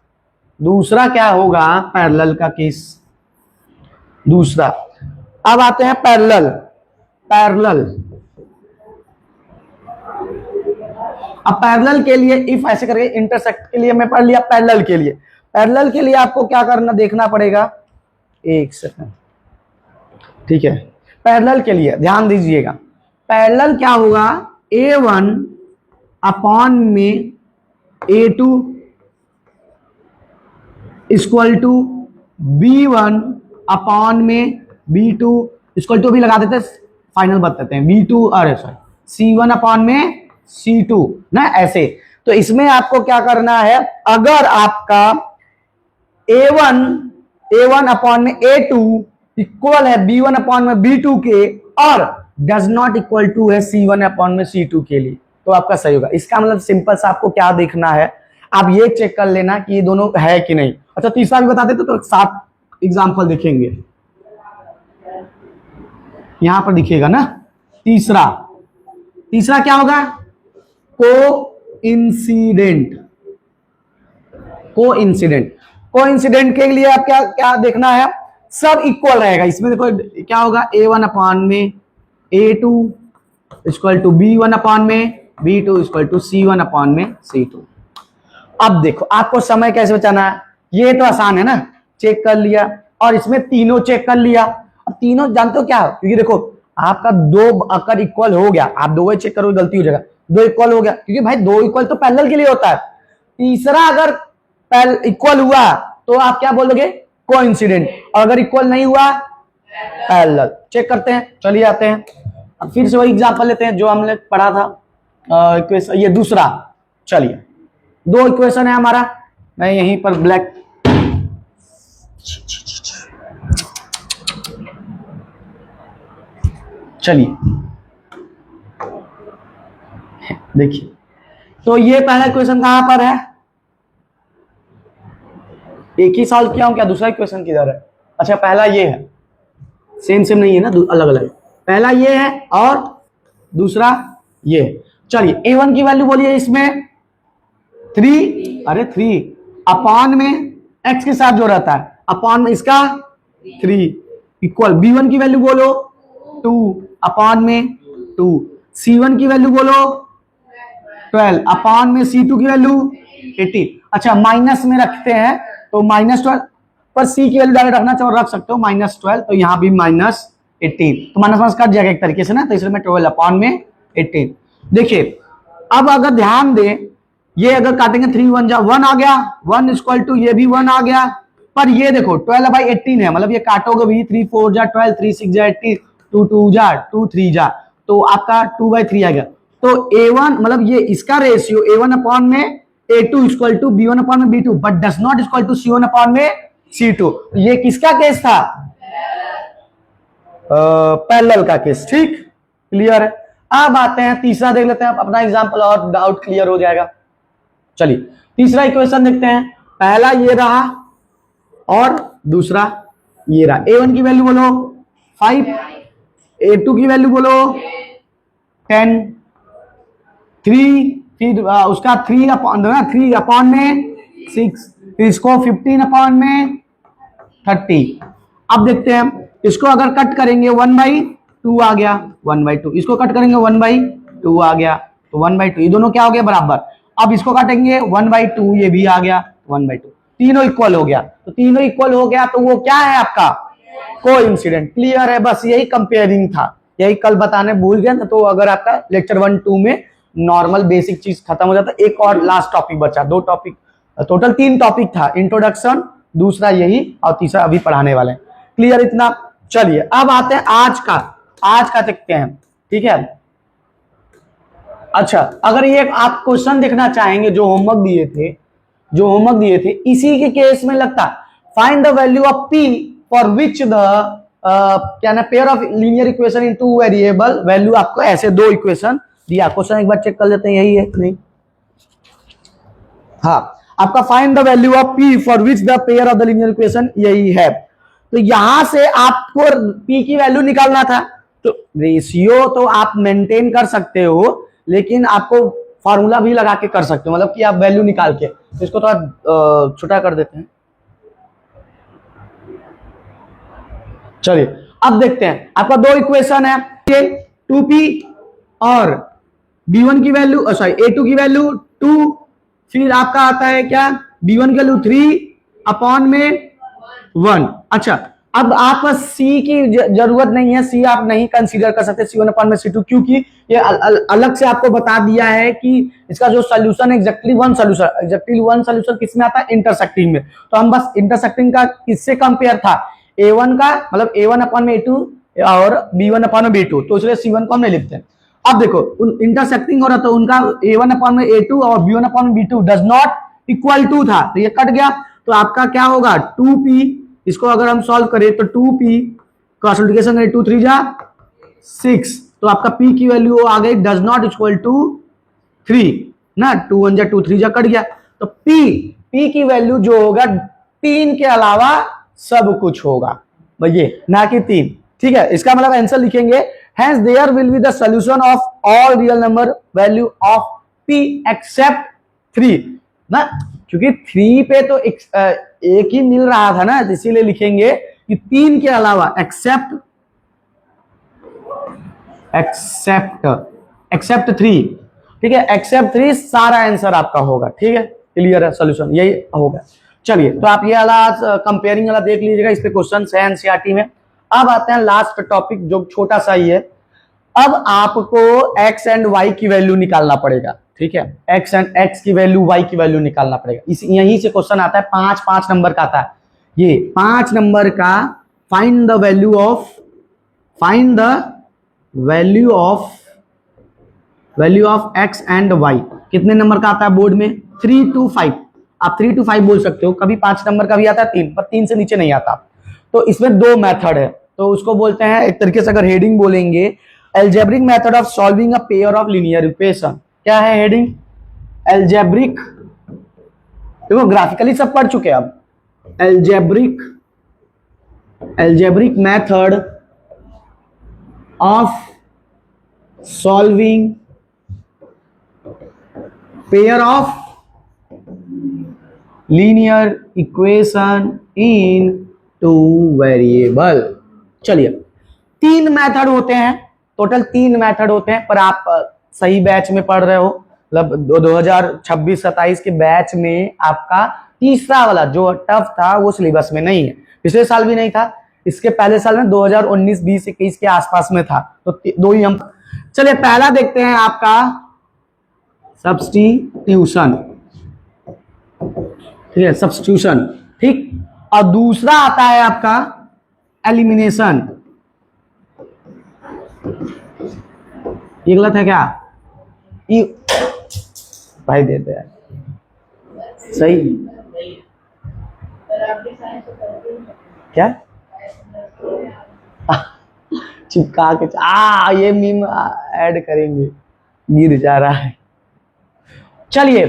दूसरा क्या होगा, पैरेलल का केस दूसरा। अब आते हैं पैरेलल। अब पैरेलल के लिए इफ ऐसे करके, इंटरसेक्ट के लिए मैं पढ़ लिया, पैरेलल के लिए आपको क्या करना, देखना पड़ेगा, एक सेकंड। ठीक है, पैरेलल के लिए ध्यान दीजिएगा, पैरेलल क्या होगा, A1 अपॉन में A2 equal to B1 upon में B2 इक्वल टू भी लगा देते, फाइनल बताते हैं B2, अरे सॉरी C1 अपॉन में C2 ना, ऐसे। तो इसमें आपको क्या करना है, अगर आपका A1 अपॉन में A2 इक्वल है B1 अपॉन में B2 के, और डज नॉट इक्वल टू है C1 अपॉन में C2 के लिए, तो आपका सही होगा। इसका मतलब सिंपल सा आपको क्या देखना है, आप ये चेक कर लेना कि ये दोनों है कि नहीं। अच्छा, तीसरा भी बता देते तो 7 एग्जाम्पल देखेंगे। यहां पर दिखेगा ना। तीसरा क्या होगा? कोइंसिडेंट। कोइंसिडेंट के लिए आप क्या क्या देखना है? सब इक्वल रहेगा इसमें। देखो क्या होगा, A1 अपॉन में A2 equal to B1 upon में B2 equal to C1 upon में C2। अब देखो आपको समय कैसे बचाना है, ये तो आसान है ना, चेक कर लिया और इसमें तीनों चेक कर लिया। अब तीनों जानते हो क्या, क्योंकि देखो आपका दो अगर इक्वल हो गया, आप दो चेक करोगे गलती हो जाएगा, दो इक्वल हो गया, क्योंकि भाई दो इक्वल तो पैरेलल के लिए होता है। तीसरा अगर इक्वल हुआ तो आप क्या बोलोगे? कोइंसिडेंट। और अगर इक्वल नहीं हुआ पैरेलल। चेक करते हैं, चलिए आते हैं। अब फिर से वही एग्जांपल लेते हैं जो हमने पढ़ा था। इक्वेशन ये दूसरा, चलिए दो इक्वेशन है हमारा। मैं यहीं पर ब्लैक, चलिए देखिए, तो ये पहला इक्वेशन कहां पर है? एक ही सॉल्व किया हूं क्या? दूसरा इक्वेशन किधर है? अच्छा पहला ये है, सेम नहीं है ना, अलग अलग है। पहला ये है और दूसरा ये है। चलिए A1 की वैल्यू बोलिए इसमें 3, अरे 3 अपॉन में x के साथ जो रहता है अपॉन में इसका 3 इक्वल B1 की वैल्यू बोलो 2 अपॉन में 2, C1 की वैल्यू बोलो 12 अपॉन में C2 की वैल्यू 18। अच्छा माइनस में रखते हैं तो -12 पर C की वैल्यू डायरेक्ट रखना चाहो रख सकते हो -12, तो यहाँ भी -18, तो माइनस कट जाएगा एक तरीके से ना, तो इसलिए मैं 12 अपॉन में 18। देखिए अब अगर ध्यान दें, ये अगर काटेंगे 3 1 जा 1 आ गया, 1 इक्वल टू ये भी 1 आ गया, पर ये देखो 12/18 है, मतलब ये काटोगे भी 3 4 जा 12, 3 6 जा 18, 2 2 जा 2 3 जा, तो आपका 2/3 आ गया। तो A1 मतलब ये इसका रेशियो A1 अपॉन में A2 equal to B1 upon में B2 but does not equal to C1 upon में C2। ये किसका केस था? पैरेलल का केस। ठीक, क्लियर है। अब आते हैं तीसरा, देख लेते हैं अपना एग्जांपल और डाउट क्लियर हो जाएगा। चलिए तीसरा इक्वेशन देखते हैं। पहला ये रहा और दूसरा ये रहा। A1 की वैल्यू बोलो 5, A2 की वैल्यू बोलो 10, 3 फिर उसका 3 अपॉन में 6, फिर इसको 15 अपॉन में 30। अब देखते हैं इसको अगर कट करेंगे 1/2 आ गया, 1/2, इसको कट करेंगे 1/2 आ गया, तो 1/2 ये दोनों क्या हो गया बराबर। अब इसको काटेंगे 1/2, ये भी आ गया 1/2, तीनों इक्वल हो गया। तो तीनों इक्वल हो गया तो वो क्या है आपका? कोइंसिडेंट। क्लियर है, बस यही कंपेयरिंग था, यही कल बताने भूल गया ना। तो अगर आपका लेक्चर 1 2 में नॉर्मल बेसिक चीज खत्म हो जाता, एक और लास्ट टॉपिक बचा, 2 टॉपिक टोटल 3 टॉपिक था, इंट्रोडक्शन, दूसरा यही और तीसरा अभी पढ़ाने वाले हैं। क्लियर इतना? चलिए अब आते हैं आज का देखते हैं। ठीक है, अच्छा अगर ये आप क्वेश्चन देखना चाहेंगे जो होमवर्क दिए थे इसी के केस में लगता, find the value of P for which the क्या ना pair of linear equation in 2 variable. Value आपको ऐसे 2 इक्वेशन दिया, क्वेश्चन एक बार चेक कर लेते हैं, यही है नहीं? हाँ, आपका find the value of P for which the pair of the linear equation यही है। तो यहां से आपको P की वैल्यू निकालना था, तो रेशियो तो आप मेंटेन कर सकते हो, लेकिन आपको फॉर्मूला भी लगा के कर सकते हो, मतलब कि आप वैल्यू निकाल के। तो इसको थोड़ा छोटा कर देते हैं। चलिए अब देखते हैं, आपका 2 इक्वेशन है, 2P और B1 की वैल्यू सॉरी A2 की वैल्यू 2, फिर आपका आता है क्या B1 की वैल्यू 3 अपॉन में 1। अच्छा अब आपका C की जरूरत नहीं है, C आप नहीं कंसीडर कर सकते C1 अपॉन में C2, क्योंकि ये अलग से आपको बता दिया है कि इसका जो सोल्यूशन है एग्जैक्टली वन सोल्यूशन किस में आता है? इंटरसेक्टिंग में। तो हम बस इंटरसेक्टिंग का किससे कंपेयर था? A1 का, मतलब A1 अपॉन में A2 और B1 अपॉन में B2, तो इसलिए C1 को हम नहीं लिखते। अब देखो इंटरसेक्टिंग हो रहा था उनका, A1 अपॉन में A2 और B1 अपॉन में B2 does not equal to था, तो ये कट गया। तो आपका क्या होगा 2P, इसको अगर हम सॉल्व करें तो 2P क्रॉस मल्टीप्लिकेशन करें 2 3 जा 6, तो आपका P की वैल्यू आ गई डज नॉट इक्वल टू 3 ना, 2 1 जा 2 3 जा कट गया। तो P की वैल्यू जो होगा 3 के अलावा सब कुछ होगा भैया, ना कि 3। ठीक है, इसका मतलब आंसर लिखेंगे hence there will be the solution of all real number value of p except 3 ना, क्योंकि 3 पे तो एक ही मिल रहा था ना, इसीलिए लिखेंगे कि 3 के अलावा एक्सेप्ट 3, ठीक है, एक्सेप्ट 3 सारा आंसर आपका होगा। ठीक है, क्लियर है, सोल्यूशन यही होगा। चलिए, तो आप ये वाला कंपेयरिंग वाला देख लीजिएगा, इस पे क्वेश्चन है एनसीईआरटी में। अब आते हैं लास्ट टॉपिक जो छोटा सा ही है। अब आपको x एंड y की वैल्यू निकालना पड़ेगा। ठीक है, x की वैल्यू, y की वैल्यू निकालना पड़ेगा। इस यहीं से क्वेश्चन आता है, 5 नंबर का आता है। ये 5 नंबर का find the value of x and y, कितने नंबर का आता है बोर्ड में? 3 to 5। आप 3 to 5 बोल सकते हो, कभी 5 नंबर का भी आता है 3, पर 3 से नीचे नहीं आता। तो इसमें 2 मेथड है, तो उसको बोलते हैं एक तरीके से अगर हेडिंग बोलेंगे, algebraic method of solving a pair of linear equation. क्या है हेडिंग? एल्जेब्रिक, देखो ग्राफिकली सब पढ़ चुके हैं अब। Algebraic method of solving pair of linear equation in 2 variable. चलिए, 3 मेथड होते हैं, टोटल 3 मेथड होते हैं, पर आप सही बैच में पढ़ रहे हो, मतलब 2026-27 के बैच में आपका तीसरा वाला जो टफ था वो सिलेबस में नहीं है। पिछले साल भी नहीं था, इसके पहले साल में 2019, 20, 21 के आसपास में था, तो 2 ही हम। चलिए, पहला देखते हैं आपका सब्स्टिट्यूशन। ठीक है, सब्स्टिट्यूशन, ठीक। और दूसरा आता है आपका एलिमिनेशन। ये गलत है क्या? भाई देते हैं सही क्या? चिपका के ये मीम ऐड करेंगे, गिर जा रहा है। चलिए,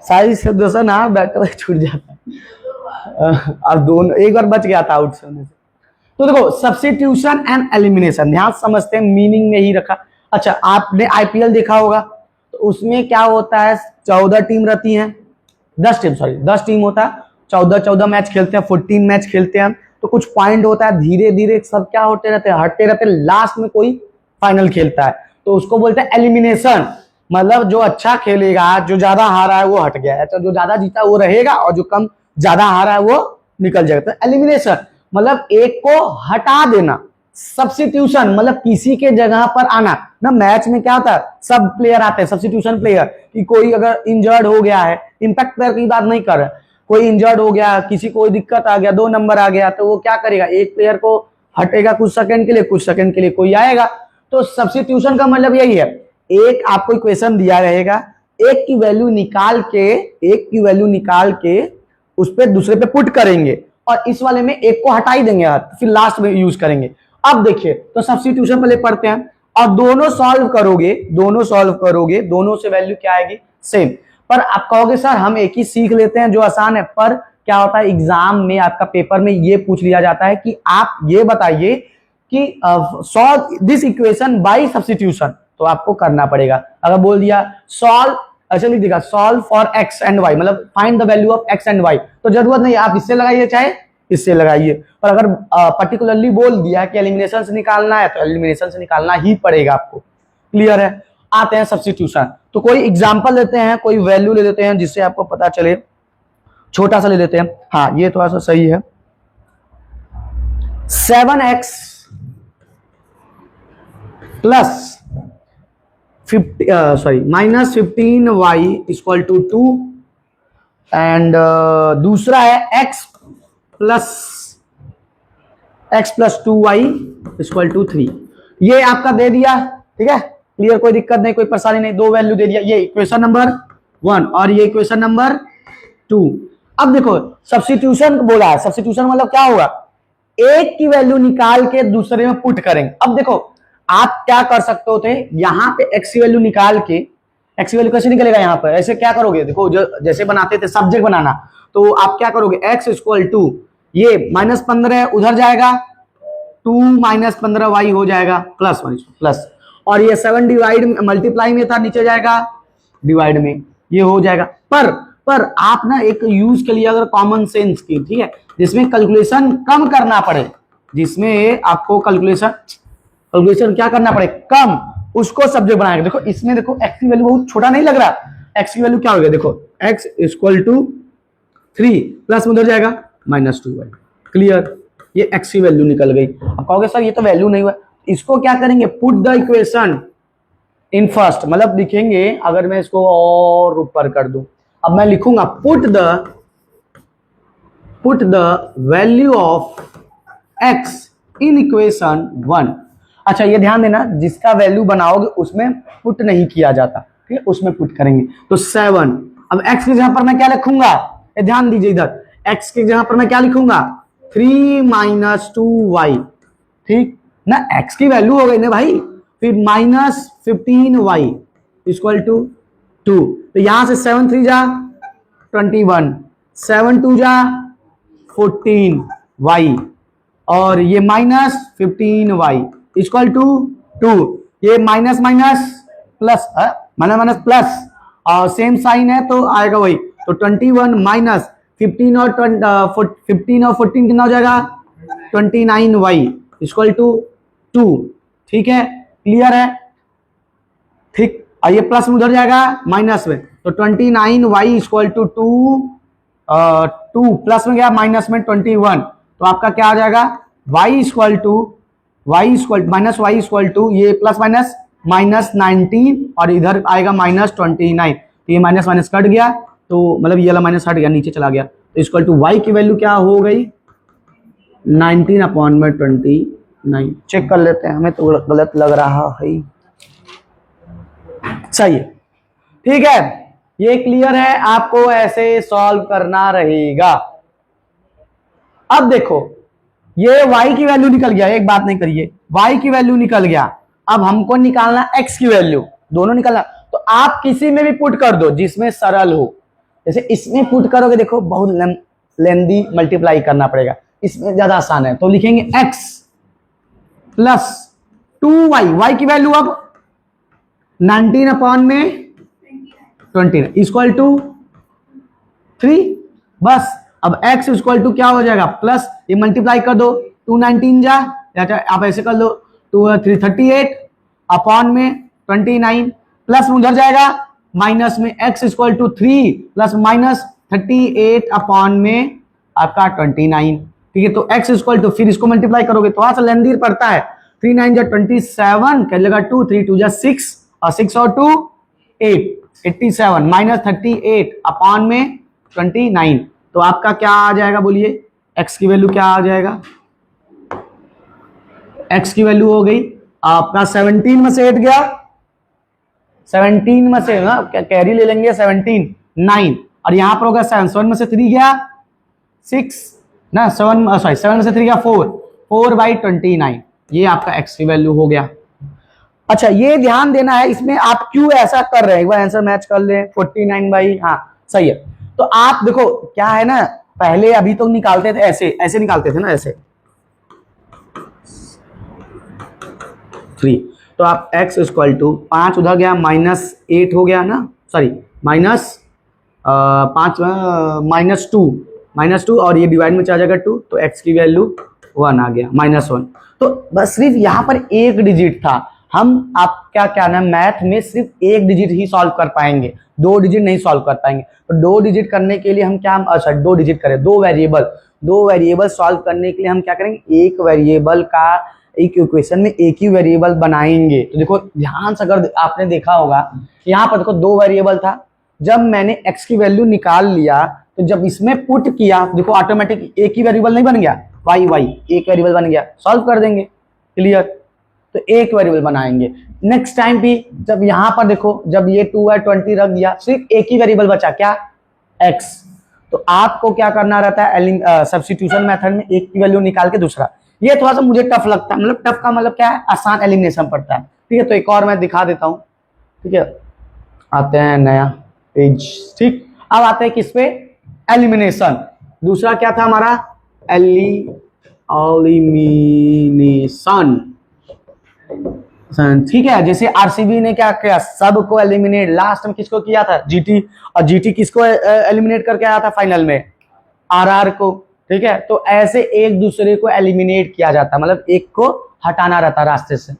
सारी सदस्य ना बैठे छूट जाता है। अब दोनों एक बार बच गया था आउट से होने से। तो देखो, सब्स्टिट्यूशन एंड एलिमिनेशन, ध्यान समझते हैं, मीनिंग में ही रखा। अच्छा, आपने आईपीएल देखा होगा, तो उसमें क्या होता है, 14 टीम रहती हैं, 10 टीम होता है, 14 मैच खेलते हैं, 14 मैच खेलते हैं। तो कुछ पॉइंट होता है, धीरे धीरे सब क्या होते रहते हैं, हटते रहते हैं, लास्ट में कोई फाइनल खेलता है, तो उसको बोलते हैं एलिमिनेशन। मतलब जो अच्छा खेलेगा, जो ज्यादा हारा है वो हट गया है, तो जो ज्यादा जीता वो रहेगा, और जो कम ज्यादा हारा है वो निकल जाएगा। तो एलिमिनेशन मतलब एक को हटा देना। सब्स्टिट्यूशन मतलब किसी के जगह पर आना ना। मैच में क्या होता है, सब प्लेयर आते हैं, सब्स्टिट्यूशन प्लेयर, कि कोई अगर इंजर्ड हो गया है, इंपैक्ट प्लेयर की बात नहीं कर रहे, कोई इंजर्ड हो गया, किसी को दिक्कत आ गया, 2 नंबर आ गया, तो वो क्या करेगा, एक प्लेयर को हटेगा कुछ सेकंड के लिए, कुछ सेकंड के लिए कोई आएगा। तो सब्स्टिट्यूशन का मतलब यही है, एक आपको इक्वेशन दिया रहेगा, एक की वैल्यू निकाल के उस पर दूसरे पे पुट करेंगे, और इस वाले में एक को हटा ही देंगे, फिर लास्ट में यूज करेंगे। अब देखिए, तो सब्स्टिट्यूशन पहले पढ़ते हैं, और दोनों सॉल्व करोगे, दोनों से वैल्यू क्या आएगी, सेम। पर आप कहोगे सर हम एक ही सीख लेते हैं जो आसान है, पर क्या होता है, एग्जाम में आपका पेपर में ये पूछ लिया जाता है कि आप ये बताइए कि solve this equation by substitution, तो आपको करना पड़ेगा। अगर बोल दिया सॉल्व, अच्छा लिख देगा solve for x and y, मतलब find the value of x and y, तो जरूरत नहीं, आप इससे लगाइए चाहे इससे लगाइए। पर अगर पर्टिकुलरली बोल दिया कि एलिमिनेशन से निकालना है, तो एलिमिनेशन से निकालना ही पड़ेगा आपको। क्लियर है? आते हैं सब्स्टिट्यूशन। तो कोई एग्जांपल लेते हैं, कोई वैल्यू ले लेते हैं जिससे आपको पता चले, छोटा सा ले लेते हैं। हाँ, ये थोड़ा सा सही है। 7x plus -15y equal to 2, and दूसरा है x plus 2y equal to 3। ये आपका दे दिया, ठीक है, क्लियर, कोई दिक्कत नहीं, कोई परेशानी नहीं, 2 वैल्यू दे दिया, ये इक्वेशन नंबर 1 और ये इक्वेशन नंबर 2। अब देखो, सब्स्टिट्यूशन बोला है, सब्स्टिट्यूशन मतलब क्या होगा, एक की वैल्यू निकाल के दूसरे में पुट करेंगे। अब देखो, आप क्या कर सकते होते, यहां पे x की वैल्यू निकाल के, x की वैल्यू कैसे निकलेगा यहाँ पर, ऐसे क्या करोगे, देखो जो जैसे बनाते थे सब्जेक्ट बनाना, तो आप क्या करोगे, x इक्वल टू ये -15 उधर जाएगा, 2 माइनस 15y हो जाएगा प्लस 1 प्लस, और ये 7 डिवाइड मल्टीप्लाई में था, नीचे जाएगा डिवाइड में, ये हो जाएगा। पर आप ना एक यूज के लिए अगर कॉमन सेंस की, ठीक है, जिसमें कैलकुलेशन कम करना पड़े, जिसमें आपको कैलकुलेशन क्या करना पड़े, कम, उसको सब्जेक्ट बनाएगा। देखो इसमें देखो x की वैल्यू बहुत छोटा नहीं लग रहा, x की वैल्यू क्या हो गया, देखो x इक्वल टू 3 प्लस में उधर जाएगा -2y, क्लियर, ये x की वैल्यू निकल गई। अब कहोगे सर ये तो वैल्यू नहीं हुआ, इसको क्या करेंगे, put the equation in first, मतलब लिखेंगे, अगर मैं इसको और ऊपर कर दूं, अब मैं लिखूंगा put the value of x in equation 1। अच्छा ये ध्यान देना, जिसका वैल्यू बनाओगे उसमें पुट नहीं किया जाता, ठीक है, उसमें पुट करेंगे। तो 7, अब x की जगह पर मैं क्या लिखूंगा, ये ध्यान दीजिए, इधर x की जगह पर मैं क्या लिखूंगा, 3 माइनस 2y, ठीक ना, x की वैल्यू हो गई ना भाई, फिर -15y इक्वल टू 2, तो यहां से 7 3 जा 21, 7 2 जा 14y, और ये -15y इक्वल टू 2, ये minus minus plus, minus plus, और सेम साइन है तो आएगा वही, तो 21 माइनस 15 और 15 और 14 कितना हो जाएगा, 29y इक्वल टू 2, ठीक है, क्लियर है, ठीक, और ये प्लस में उधर जाएगा माइनस में, तो 29y इक्वल टू 2 प्लस में गया माइनस में 21, तो आपका क्या आ जाएगा, y equal to minus y equal to ये प्लस माइनस -19, और इधर आएगा -29, तो ये माइनस माइनस कट गया, तो मतलब ये वाला माइनस हट गया, नीचे चला गया, तो इक्वल टू y की वैल्यू क्या हो गई, 19/29। चेक कर लेते हैं, हमें तो गलत लग रहा है, सही है, ठीक है, ये क्लियर है, आपको ऐसे सॉल्व करना रहेगा। अब देखो ये y की वैल्यू निकल गया, एक बात नहीं करिए, y की वैल्यू निकल गया, अब हमको निकालना x की वैल्यू, दोनों निकालना, तो आप किसी में भी पुट कर दो जिसमें सरल हो, जैसे इसमें पुट करोगे देखो बहुत लेंदी मल्टीप्लाई करना पड़ेगा, इसमें ज्यादा आसान है, तो लिखेंगे x प्लस 2y, y की वैल्यू अब 19/29 इक्वल टू 3, बस, अब x इक्वल टू क्या हो जाएगा, प्लस ये मल्टीप्लाई कर दो, 219 जा, या आप ऐसे कर लो 338 अपॉन में 29, प्लस में उधर जाएगा माइनस में, x equal to 3 plus -38 upon में आपका 29, ठीक है, तो x इक्वल टू, फिर इसको मल्टीप्लाई करोगे थोड़ा सा लेंदी पड़ता है, 3 9 जा 27, कर लेगा 2, 3 2 जा 6, और 6 और 2 8, 87 -38 अपॉन में 29, तो आपका क्या आ जाएगा, बोलिए x की वैल्यू क्या आ जाएगा, x की वैल्यू हो गई आपका 17 में से हट गया, 17 में से ना कैरी ले लेंगे, 17 9, और यहां पर होगा 7 में से 3 गया 6 ना, 7 में से 3 गया 4/29, ये आपका x की वैल्यू हो गया। अच्छा ये ध्यान देना है, इसमें आप क्यों ऐसा कर रहे हैं, एक बार आंसर मैच कर लें, 49 हाँ सही है, तो आप देखो क्या है ना, पहले अभी तो निकालते थे ऐसे निकालते थे ना, ऐसे 3, तो आप x इक्वल टू 5 उधर गया -8 हो गया ना, सॉरी -2 और ये डिवाइड में चला जाएगा 2, तो x की वैल्यू 1 आ गया, -1, तो बस सिर्फ यहाँ पर एक डिजिट था, हम आप क्या ना मैथ में सिर्फ एक डिजिट ही सॉल्व कर पाएंगे, 2 डिजिट नहीं सॉल्व कर पाएंगे, तो 2 डिजिट करने के लिए हम क्या, अच्छा 2 डिजिट करें, 2 वेरिएबल सॉल्व करने के लिए हम क्या करेंगे, एक वेरिएबल का एक इक्वेशन में एक ही वेरिएबल बनाएंगे। तो देखो ध्यान से अगर आपने देखा होगा, यहाँ पर देखो 2 वेरिएबल था, जब मैंने x की वैल्यू निकाल लिया, तो जब इसमें पुट किया देखो ऑटोमेटिक एक ही वेरिएबल नहीं बन गया, y एक वेरिएबल बन गया, सॉल्व कर देंगे, क्लियर, तो एक वेरिएबल बनाएंगे। नेक्स्ट टाइम भी जब यहाँ पर देखो, जब ये 2/20 रख दिया, सिर्फ एक ही वेरिएबल बचा, क्या, x, तो आपको क्या करना रहता है, सब्स्टिट्यूशन मेथड में एक की वैल्यू निकाल के दूसरा, ये थोड़ा सा मुझे टफ लगता है, मतलब टफ का मतलब क्या है, आसान एलिमिनेशन पड़ता है, ठीक है, तो एक और मैं दिखा देता हूं, ठीक है, आते हैं नया पेज, ठीक, अब आते हैं किस पे, एलिमिनेशन, दूसरा क्या था हमारा, एलिमिनेशन, ठीक है। जैसे आरसीबी ने क्या किया, सबको एलिमिनेट, लास्ट में किसको किया था, जीटी, और जीटी किसको एलिमिनेट करके आया था फाइनल में, आरआर को, ठीक है। तो ऐसे एक दूसरे को एलिमिनेट किया जाता है, मतलब एक को हटाना रहता है रास्ते से,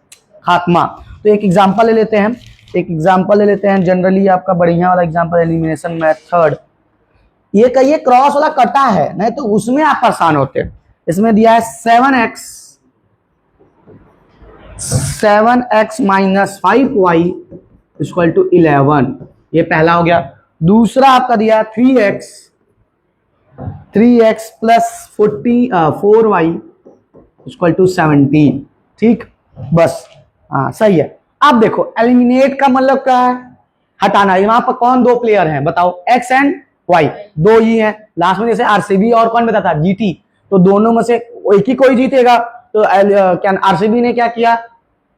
खात्मा। तो एक एग्जांपल ले लेते हैं, जनरली आपका बढ़िया वाला एग्जांपल, एलिमिनेशन मेथड। ये कहिए क्रॉस वाला कटा है, नहीं तो उसमें आप परेशान होते हैं। इसमें दिया है 7x minus 5y equal to 11, ये पहला हो गया। दूसरा आपका दिया 3x plus 4y equal to 17, ठीक, बस, हाँ सही है। अब देखो एलिमिनेट का मतलब क्या है, हटाना। यहाँ पर कौन दो प्लेयर हैं बताओ, x एंड y, दो ही हैं। लास्ट में जैसे आरसीबी और कौन बताता, जीटी, तो दोनों में से एक ही कोई जीतेगा। तो क्या आरसीबी ने क्या किया,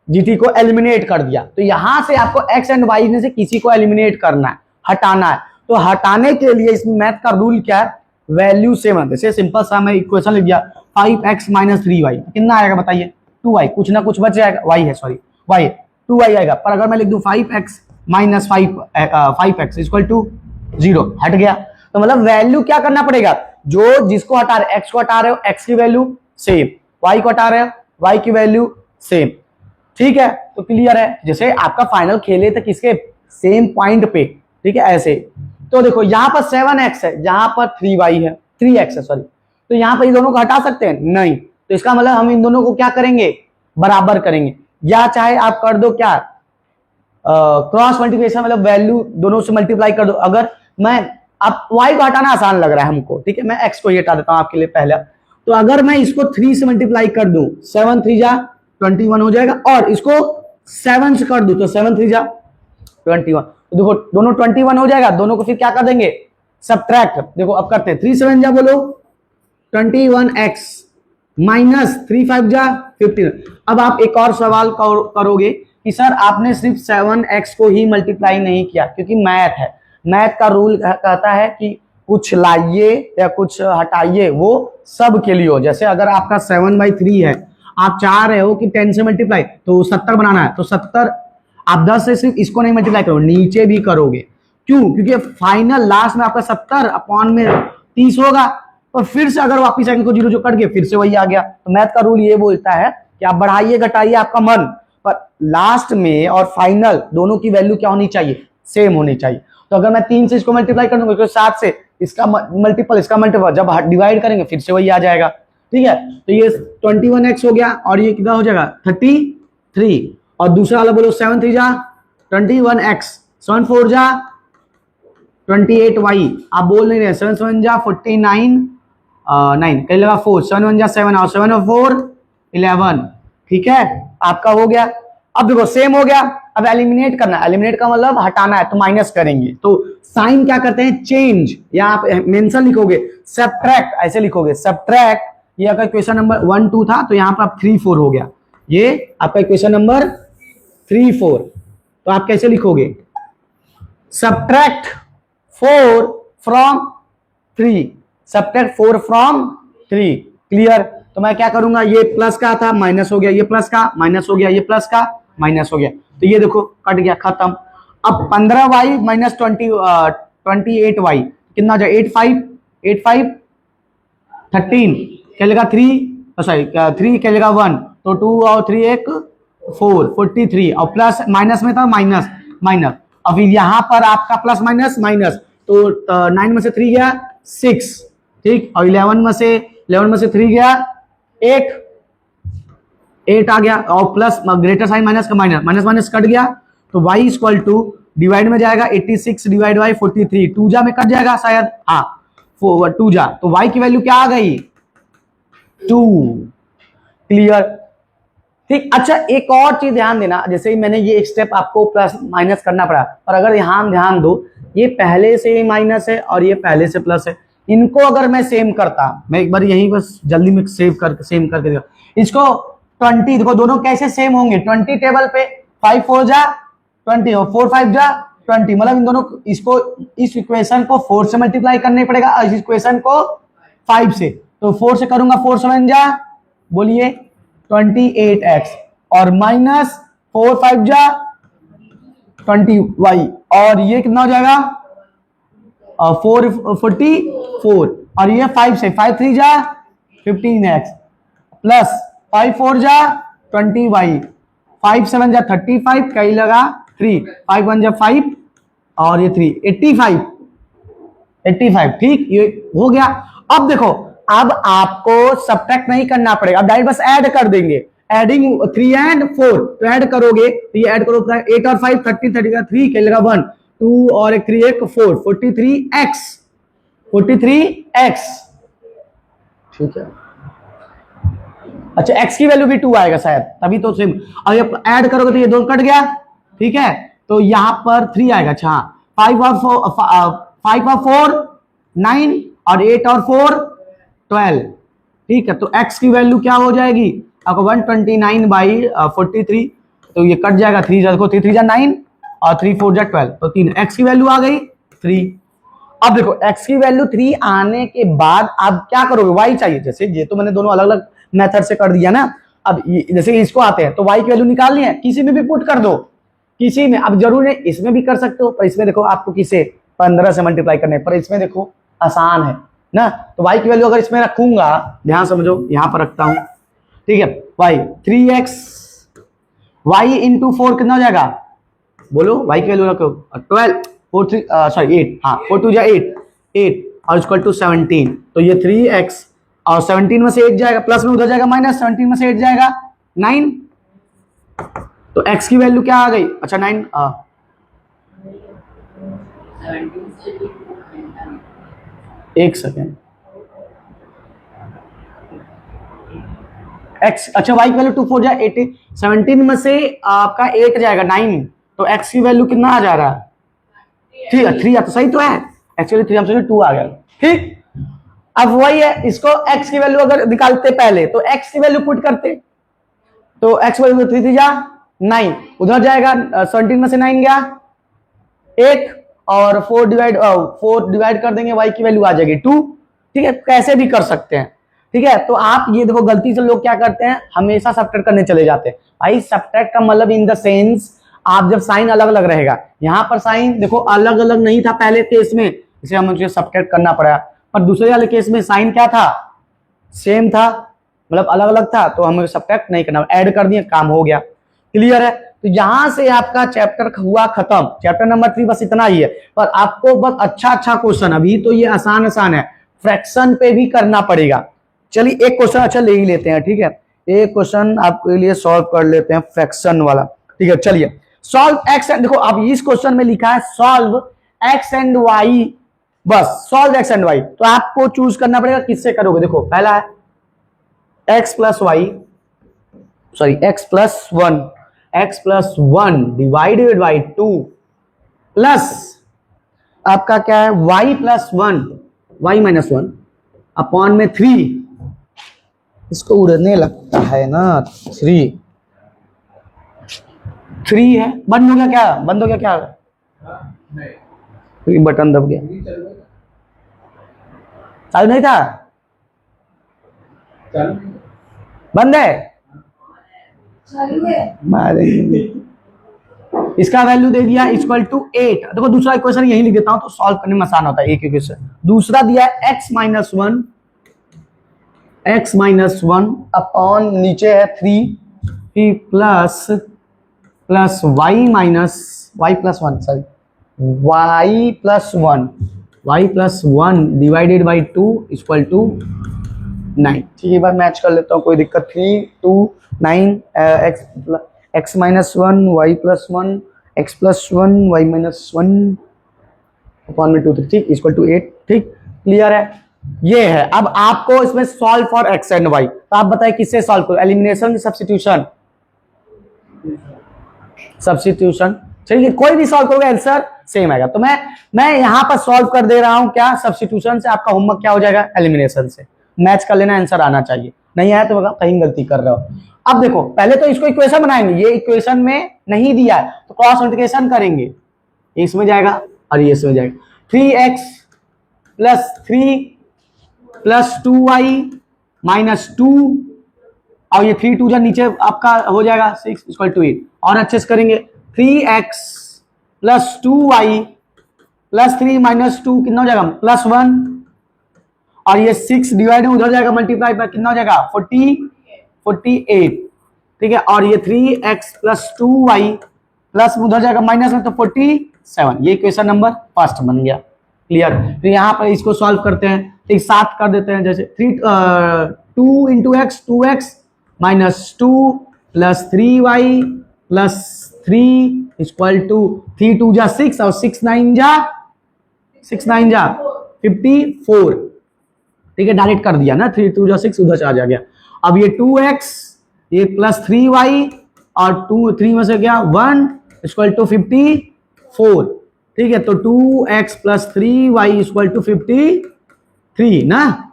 जीटी को एलिमिनेट कर दिया। तो यहां से आपको x एंड y में से किसी को एलिमिनेट करना है, हटाना है। तो हटाने के लिए इसमें मैथ का रूल क्या है, वैल्यू सेम। जैसे सिंपल सा मैं इक्वेशन लिख दिया 5x माइनस 3y, कितना आएगा बताइए, 2y, कुछ ना कुछ बच जाएगा, y है, सॉरी y, 2y आएगा। पर अगर मैं लिख दूं 5x minus 5x equal to 0, हट गया। तो मतलब वैल्यू क्या करना पड़ेगा, जो जिसको हटा रहे, x को हटा रहे हो x की वैल्यू सेम, y को हटा रहे हो y की वैल्यू सेम, ठीक है। तो क्लियर है, जैसे आपका फाइनल खेले थे किसके, सेम पॉइंट पे, ठीक है, ऐसे। तो देखो यहाँ पर 7x है, यहाँ पर 3y है, 3x है सॉरी, तो यहाँ पर इन दोनों को हटा सकते हैं नहीं। तो इसका मतलब हम इन दोनों को क्या करेंगे, बराबर करेंगे, या चाहे आप कर दो क्या, क्रॉस मल्टीप्लिकेशन, मतलब वैल्यू दोनों से मल्टीप्लाई कर दो। अगर मैं, अब y को हटाना आसान लग रहा है हमको, ठीक है, मैं x को ही हटा देता हूं आपके लिए पहला। तो अगर मैं इसको 3 से मल्टीप्लाई कर दूं, 7 3 जा 21 हो जाएगा, और इसको 7 से कर दूं तो 7 3 जा 21, तो देखो दोनों 21 हो जाएगा। दोनों को फिर क्या कर देंगे, सब्ट्रैक्ट। देखो अब करते हैं, 3 7 जा बोलो 21x माइनस 3 5 जा 15। अब आप एक और सवाल करोगे कि सर आपने सिर्फ 7x को ही मल्टीप्लाई नहीं किया, क्योंकि मैथ है, मैथ का रूल कहता है कि कुछ लाइए या कुछ हटाइए वो सब के लिए हो। जैसे अगर आपका 7/3 है, आप चाह रहे हो कि 10 से मल्टीप्लाई, तो 70 बनाना है, तो 70 आप 10 से सिर्फ इसको नहीं मल्टीप्लाई करो, नीचे भी करोगे। क्यों, क्योंकि फाइनल लास्ट में आपका 70 अपॉन में 30 होगा, और फिर से अगर वापिस आएंगे को 0 जो कट गए, फिर से वही आ गया। तो मैथ का रूल ये बोलता है कि आप बढ़ाइए घटाइए आपका मन, पर लास्ट में और फाइनल दोनों की वैल्यू क्या होनी चाहिए, सेम होनी चाहिए। तो अगर मैं 3 से इसको मल्टीप्लाई कर दूंगा, 7 से इसका मल्टीपल इसका मल्टीपल, जब डिवाइड करेंगे फिर से वही आ जाएगा, ठीक है। तो ये 21x हो गया, और ये कितना हो जाएगा 33, और दूसरा वाला बोलो 7 3 जा 21x, 7 4 जा 28y, आप बोल नहीं रहे, 7 7 जा 49 9, कहीं लगा 4, 7 1 जा 7, और 7 और 4 11, ठीक है, आपका हो गया। अब देखो सेम हो गया, अब एलिमिनेट करना है, एलिमिनेट का मतलब हटाना है, तो माइनस करेंगे। तो साइन क्या करते हैं, चेंज, या आप मेंशन लिखोगे, सब्ट्रैक्ट ऐसे लिखोगे, सब्ट्रैक्ट। ये आपका क्वेश्चन नंबर 1 2 था, तो यहाँ पर आप 3 4 हो गया, ये आपका क्वेश्चन नंबर 3 4। तो आप कैसे लिखोगे, subtract 4 from 3, subtract 4 from 3, clear. तो मैं क्या करूंगा, ये प्लस का था माइनस हो गया, ये प्लस का माइनस हो गया, ये प्लस का माइनस हो गया, तो ये देखो कट गया, खत्म। अब 15y माइनस 28y कितना हो जाए, 8 5 13, क्या लेगा 3, सॉरी 3 क्या लेगा 1, तो 2 और 3 एक 4 43, और प्लस माइनस में था माइनस माइनस। अब फिर यहाँ पर आपका प्लस माइनस माइनस, तो 9 में से 3 गया 6, ठीक, और 11 में से 3 गया 8 आ गया, और प्लस ग्रेटर साइन माइनस का माइनस, माइनस माइनस कट गया, तो y इक्वल टू डिवाइड में जाएगा 86 डिवाइड बाई 43, 2 जा में कट जाएगा शायद, हाँ 2 जा, तो y की वैल्यू क्या आ गई 2, क्लियर, ठीक। अच्छा एक और चीज ध्यान देना, जैसे ही मैंने ये एक स्टेप आपको प्लस माइनस करना पड़ा, और अगर यहाँ ध्यान दो, ये पहले से ही माइनस है और ये पहले से प्लस है, इनको अगर मैं सेम करता, मैं एक बार यही बस जल्दी में सेम करके देखो, इसको 20, देखो दोनों कैसे सेम होंगे, 20 टेबल पे 5 4 जा 20 और 4 5 जा 20, मतलब इन दोनों इसको, इस इक्वेशन को 4 से मल्टीप्लाई करने पड़ेगा और इस इक्वेशन को 5 से, तो 4 से करूंगा 4 7 जा बोलिए 28x और माइनस 4 5 जा 20y और ये कितना हो जाएगा 444 और ये 5 से 5 3 जा 15x प्लस 5 4 जा 20y 5 7 जा 35 कहीं लगा 3 5 1 जा 5 और ये 3 85 ठीक ये हो गया। अब देखो अब आपको सब्ट्रैक्ट नहीं करना पड़ेगा, अब डायरेक्ट बस ऐड कर देंगे। एडिंग 3 and 4 तो ऐड करोगे तो ये ऐड करो 8 और 5 30 30 का 3 के लगा 1 2 और एक 3 एक 4 43x ठीक है। अच्छा x की वैल्यू भी 2 आएगा शायद तभी तो सेम। अब ऐड करोगे तो ये दोनों कट गया ठीक है तो यहां पर 3 आएगा। अच्छा 5 और 4 9 और 8 और 4 12 ठीक है तो x की वैल्यू क्या हो जाएगी आपको 129/43 तो ये कट जाएगा 3 जा देखो 3 3 जा 9 और 3 4 जा 12 तो 3 x की वैल्यू आ गई 3। अब देखो x की वैल्यू 3 आने के बाद आप क्या करोगे y चाहिए। जैसे ये तो मैंने दोनों अलग अलग मेथड से कर दिया ना। अब जैसे इसको आते हैं तो y की वैल्यू निकालनी है किसी में भी पुट कर दो किसी में। अब जरूर है इसमें भी कर सकते हो पर इसमें देखो आपको किसे 15 से मल्टीप्लाई करने पर इसमें देखो आसान है ना। तो y की वैल्यू अगर इसमें रखूंगा ध्यान समझो यहां पर रखता हूं ठीक है y 3x y इंटू 4 कितना हो जाएगा बोलो y की वैल्यू रखो 12 4 3 सॉरी 8 हाँ 4 2 जा 8 और इक्वल टू 17 तो ये 3x और 17 में से 8 जाएगा प्लस में उधर जाएगा माइनस 17 में से 8 जाएगा 9 तो x की वैल्यू क्या आ गई। अच्छा 9 एक सेकेंड x अच्छा y की वैल्यू 2 4 जाए 80 17 में से आपका 8 जाएगा 9 तो x की वैल्यू कितना आ जा रहा है 3 तो सही तो है एक्चुअली 3 हमसे 2 आ गया ठीक। अब वही है इसको x की वैल्यू अगर निकालते पहले तो x की वैल्यू पुट करते तो x वैल्यू 3 3 जा 9 उधर जाएगा 17 में से 9 गया 8 और 4 डिवाइड कर देंगे y की वैल्यू आ जाएगी 2 ठीक है। कैसे भी कर सकते हैं ठीक है। तो आप ये देखो गलती से लोग क्या करते हैं हमेशा सब्ट्रैक्ट करने चले जाते हैं। भाई सब्ट्रैक्ट का मतलब इन द सेंस आप जब साइन अलग अलग रहेगा यहां पर साइन देखो अलग अलग नहीं था पहले केस में इसे हम मुझे सब्ट्रैक्ट करना पड़ा पर दूसरे वाले केस में साइन क्या था सेम था मतलब अलग अलग था तो हमें सब्ट्रैक्ट नहीं करना ऐड कर दिए काम हो गया क्लियर है। तो यहां से आपका चैप्टर हुआ खत्म चैप्टर नंबर 3 बस इतना ही है। पर आपको बस अच्छा क्वेश्चन अभी तो ये आसान है फ्रैक्शन पे भी करना पड़ेगा। चलिए एक क्वेश्चन अच्छा ले ही लेते हैं ठीक है एक क्वेश्चन आपके लिए सॉल्व कर लेते हैं फ्रैक्शन वाला ठीक है। चलिए सॉल्व एक्स एंड देखो अब इस क्वेश्चन में लिखा है सॉल्व एक्स एंड वाई बस सॉल्व एक्स एंड वाई तो आपको चूज करना पड़ेगा किससे करोगे। देखो पहला है x plus one divided by 2 plus आपका क्या है y plus 1 y minus 1 upon में 3 इसको उड़ने लगता है ना 3 है बंद हो गया क्या नहीं बटन दब गया चालू नहीं था बंद है मारेंगे। इसका वैल्यू दे दिया इक्वल टू 8 देखो दूसरा इक्वेशन यही लिख देता हूं तो सॉल्व करने में आसान होता है एक इक्वेशन। दूसरा दिया है x माइनस 1 अपॉन नीचे है 3 plus y plus 1 divided by 2 equal to 9 ठीक है। बार मैच कर लेता हूँ कोई दिक्कत 3 2 9 x minus 1 y plus 1 x plus 1 y minus 1 upon में 2 ठीक इक्वल टू 8 ठीक क्लियर है। ये है अब आपको इसमें solve for x and y तो आप बताएं किससे सॉल्व करो एलिमिनेशन सब्स्टिट्यूशन चलिए कोई भी सॉल्व करोगे आंसर सेम आएगा। तो मैं यहां पर सॉल्व कर दे रहा हूं क्या सब्स्टिट्यूशन से आपका होमवर्क क्या हो जाएगा एलिमिनेशन से मैच कर लेना आंसर आना चाहिए नहीं आया तो कहीं गलती कर रहे हो। अब देखो पहले तो इसको इक्वेशन बनाएंगे ये इक्वेशन में नहीं दिया है तो क्रॉस मल्टीप्लिकेशन करेंगे इसमें जाएगा और ये इसमें जाएगा 3x plus 3 plus 2y minus 2 और ये 3 2 जा नीचे आपका हो जाएगा 6 इक्वल टू 8। और अच्छे से करेंगे 3x plus 2y plus 3 minus 2 कितना हो जाएगा प्लस 1, और ये 6 डिवाइड में उधर जाएगा मल्टीप्लाई पर कितना हो जाएगा 48, ठीक है। और ये 3x प्लस 2y प्लस उधर जाएगा माइनस में तो 47। ये इक्वेशन नंबर फर्स्ट बन गया। क्लियर। तो यहाँ पर इसको सॉल्व करते हैं, एक साथ कर देते हैं, जैसे 2 into x 2x minus 2 plus 3y plus 3 equal to 3 2 जा 6 और 6 9 जा 54, ठीक है। डायरेक्ट कर दिया ना, 3 2 जा 6 उधर से आ गया। अब ये 2x ये प्लस 3y और 3 में से गया 1 इक्वल टू 54, ठीक है। तो 2x plus 3y equal to 53 ना,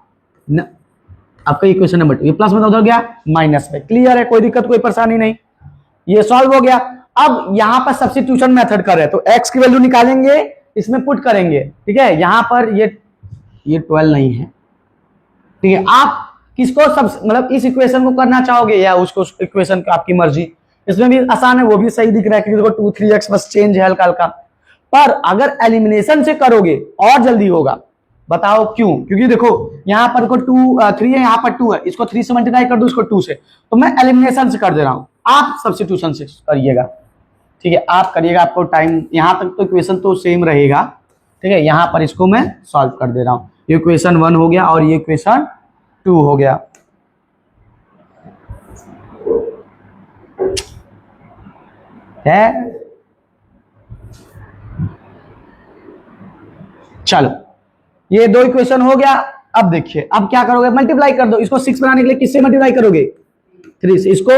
आपका इक्वेशन नंबर 2। ये प्लस में उधर गया माइनस में। क्लियर है, कोई दिक्कत कोई परेशानी नहीं, ये सॉल्व हो गया। अब यहां पर सब्स्टिट्यूशन मेथड कर रहे हैं, तो x की वैल्यू निकालेंगे, इसमें पुट करेंगे, ठीक है। यहां पर ये 12 नहीं है, ठीक है। आप किसको सब मतलब इस इक्वेशन को करना चाहोगे या उसको इक्वेशन का आपकी मर्जी, इसमें भी आसान है, वो भी सही दिख रहा है क्योंकि देखो 2 3x बस चेंज है हल्का हल्का। पर अगर एलिमिनेशन से करोगे और जल्दी होगा, बताओ क्यों? क्योंकि देखो यहां पर देखो 3 है, यहां पर 2 है, इसको 3 से मल्टीप्लाई कर दो, इसको 2 से, तो मैं एलिमिनेशन से कर दे रहा हूं, आप सब्स्टिट्यूशन से करिएगा, ठीक है। आप करिएगा, आपको टाइम यहां तक तो इक्वेशन तो सेम रहेगा, ठीक है। यहां पर इसको मैं सॉल्व कर दे रहा हूं। ये इक्वेशन 1 हो गया और ये इक्वेशन 2 हो गया। है चलो, ये 2 इक्वेशन हो गया। अब देखिए, अब क्या करोगे, मल्टीप्लाई कर दो। इसको 6 बनाने के लिए किससे मल्टीप्लाई करोगे 3 से, इसको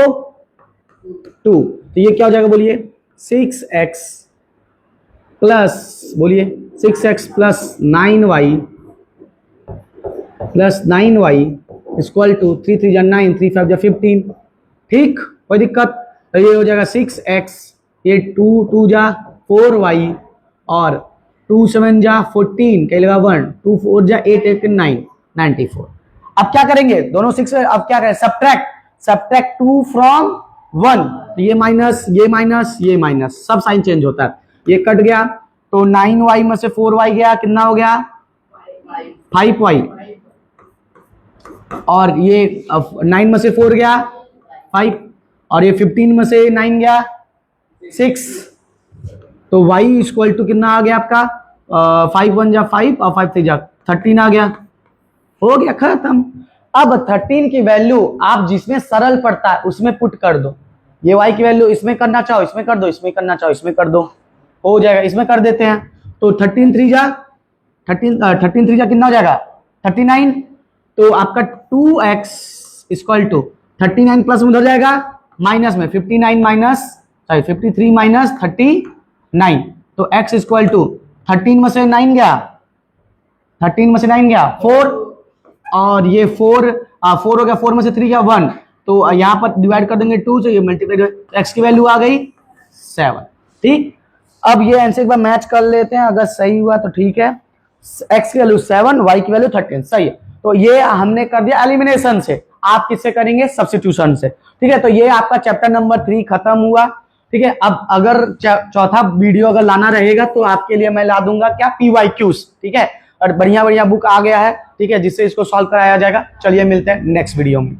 2, तो ये क्या हो जाएगा बोलिए 6x प्लस बोलिए 6x plus 9y plus 9y equal to 3 3 जा 9 3 5 जा 15, ठीक, कोई दिक्कत। तो ये हो जाएगा 6x, ये 2 2 जा 4y और 2 7 जा 14 कह लेगा 1, 2 4 जा 8 8 9 94। अब क्या करेंगे दोनों 6, अब क्या करें सब्ट्रैक्ट 2 फ्रॉम 1, ये माइनस ये माइनस ये माइनस, सब साइन चेंज होता है, ये कट गया तो 9y में से 4y गया, कितना हो गया 5y, और ये 9 में से 4 गया 5, और ये 15 में से 9 गया 6, तो y इक्वल टू कितना आ गया आपका 5 1 जा 5 और 5 3 जा 13 आ गया, हो गया खत्म। अब 13 की वैल्यू आप जिसमें सरल पड़ता है उसमें पुट कर दो। ये y की वैल्यू इसमें करना चाहो इसमें कर दो, इसमें करना चाहो इसमें कर दो, हो जाएगा। इसमें कर देते हैं तो 13 3 जा कितना हो जाएगा 39, तो आपका 2x इक्वल टू 39 प्लस में उधर जाएगा माइनस में 59 माइनस 53 माइनस 39, तो x इक्वल टू 13 में से 9 गया 4, और ये 4 हो गया, 4 में से 3 गया 1, तो यहाँ पर डिवाइड कर देंगे 2 से, ये मल्टीप्लाई, x की वैल्यू आ गई 7, ठीक। अब ये आंसर एक बार मैच कर लेते हैं, अगर सही हुआ तो ठीक है, x की वैल्यू 7 y की वैल्यू 13, सही है। तो ये हमने कर दिया एलिमिनेशन से, आप किससे करेंगे सब्स्टिट्यूशन से, ठीक है। तो ये आपका चैप्टर नंबर 3 खत्म हुआ, ठीक है। अब अगर चौथा वीडियो अगर लाना रहेगा तो आपके लिए मैं ला दूंगा क्या PYQs, ठीक है, और बढ़िया बढ़िया बुक आ गया है, ठीक है, जिससे इसको सॉल्व कराया जाएगा। चलिए मिलते हैं नेक्स्ट वीडियो में।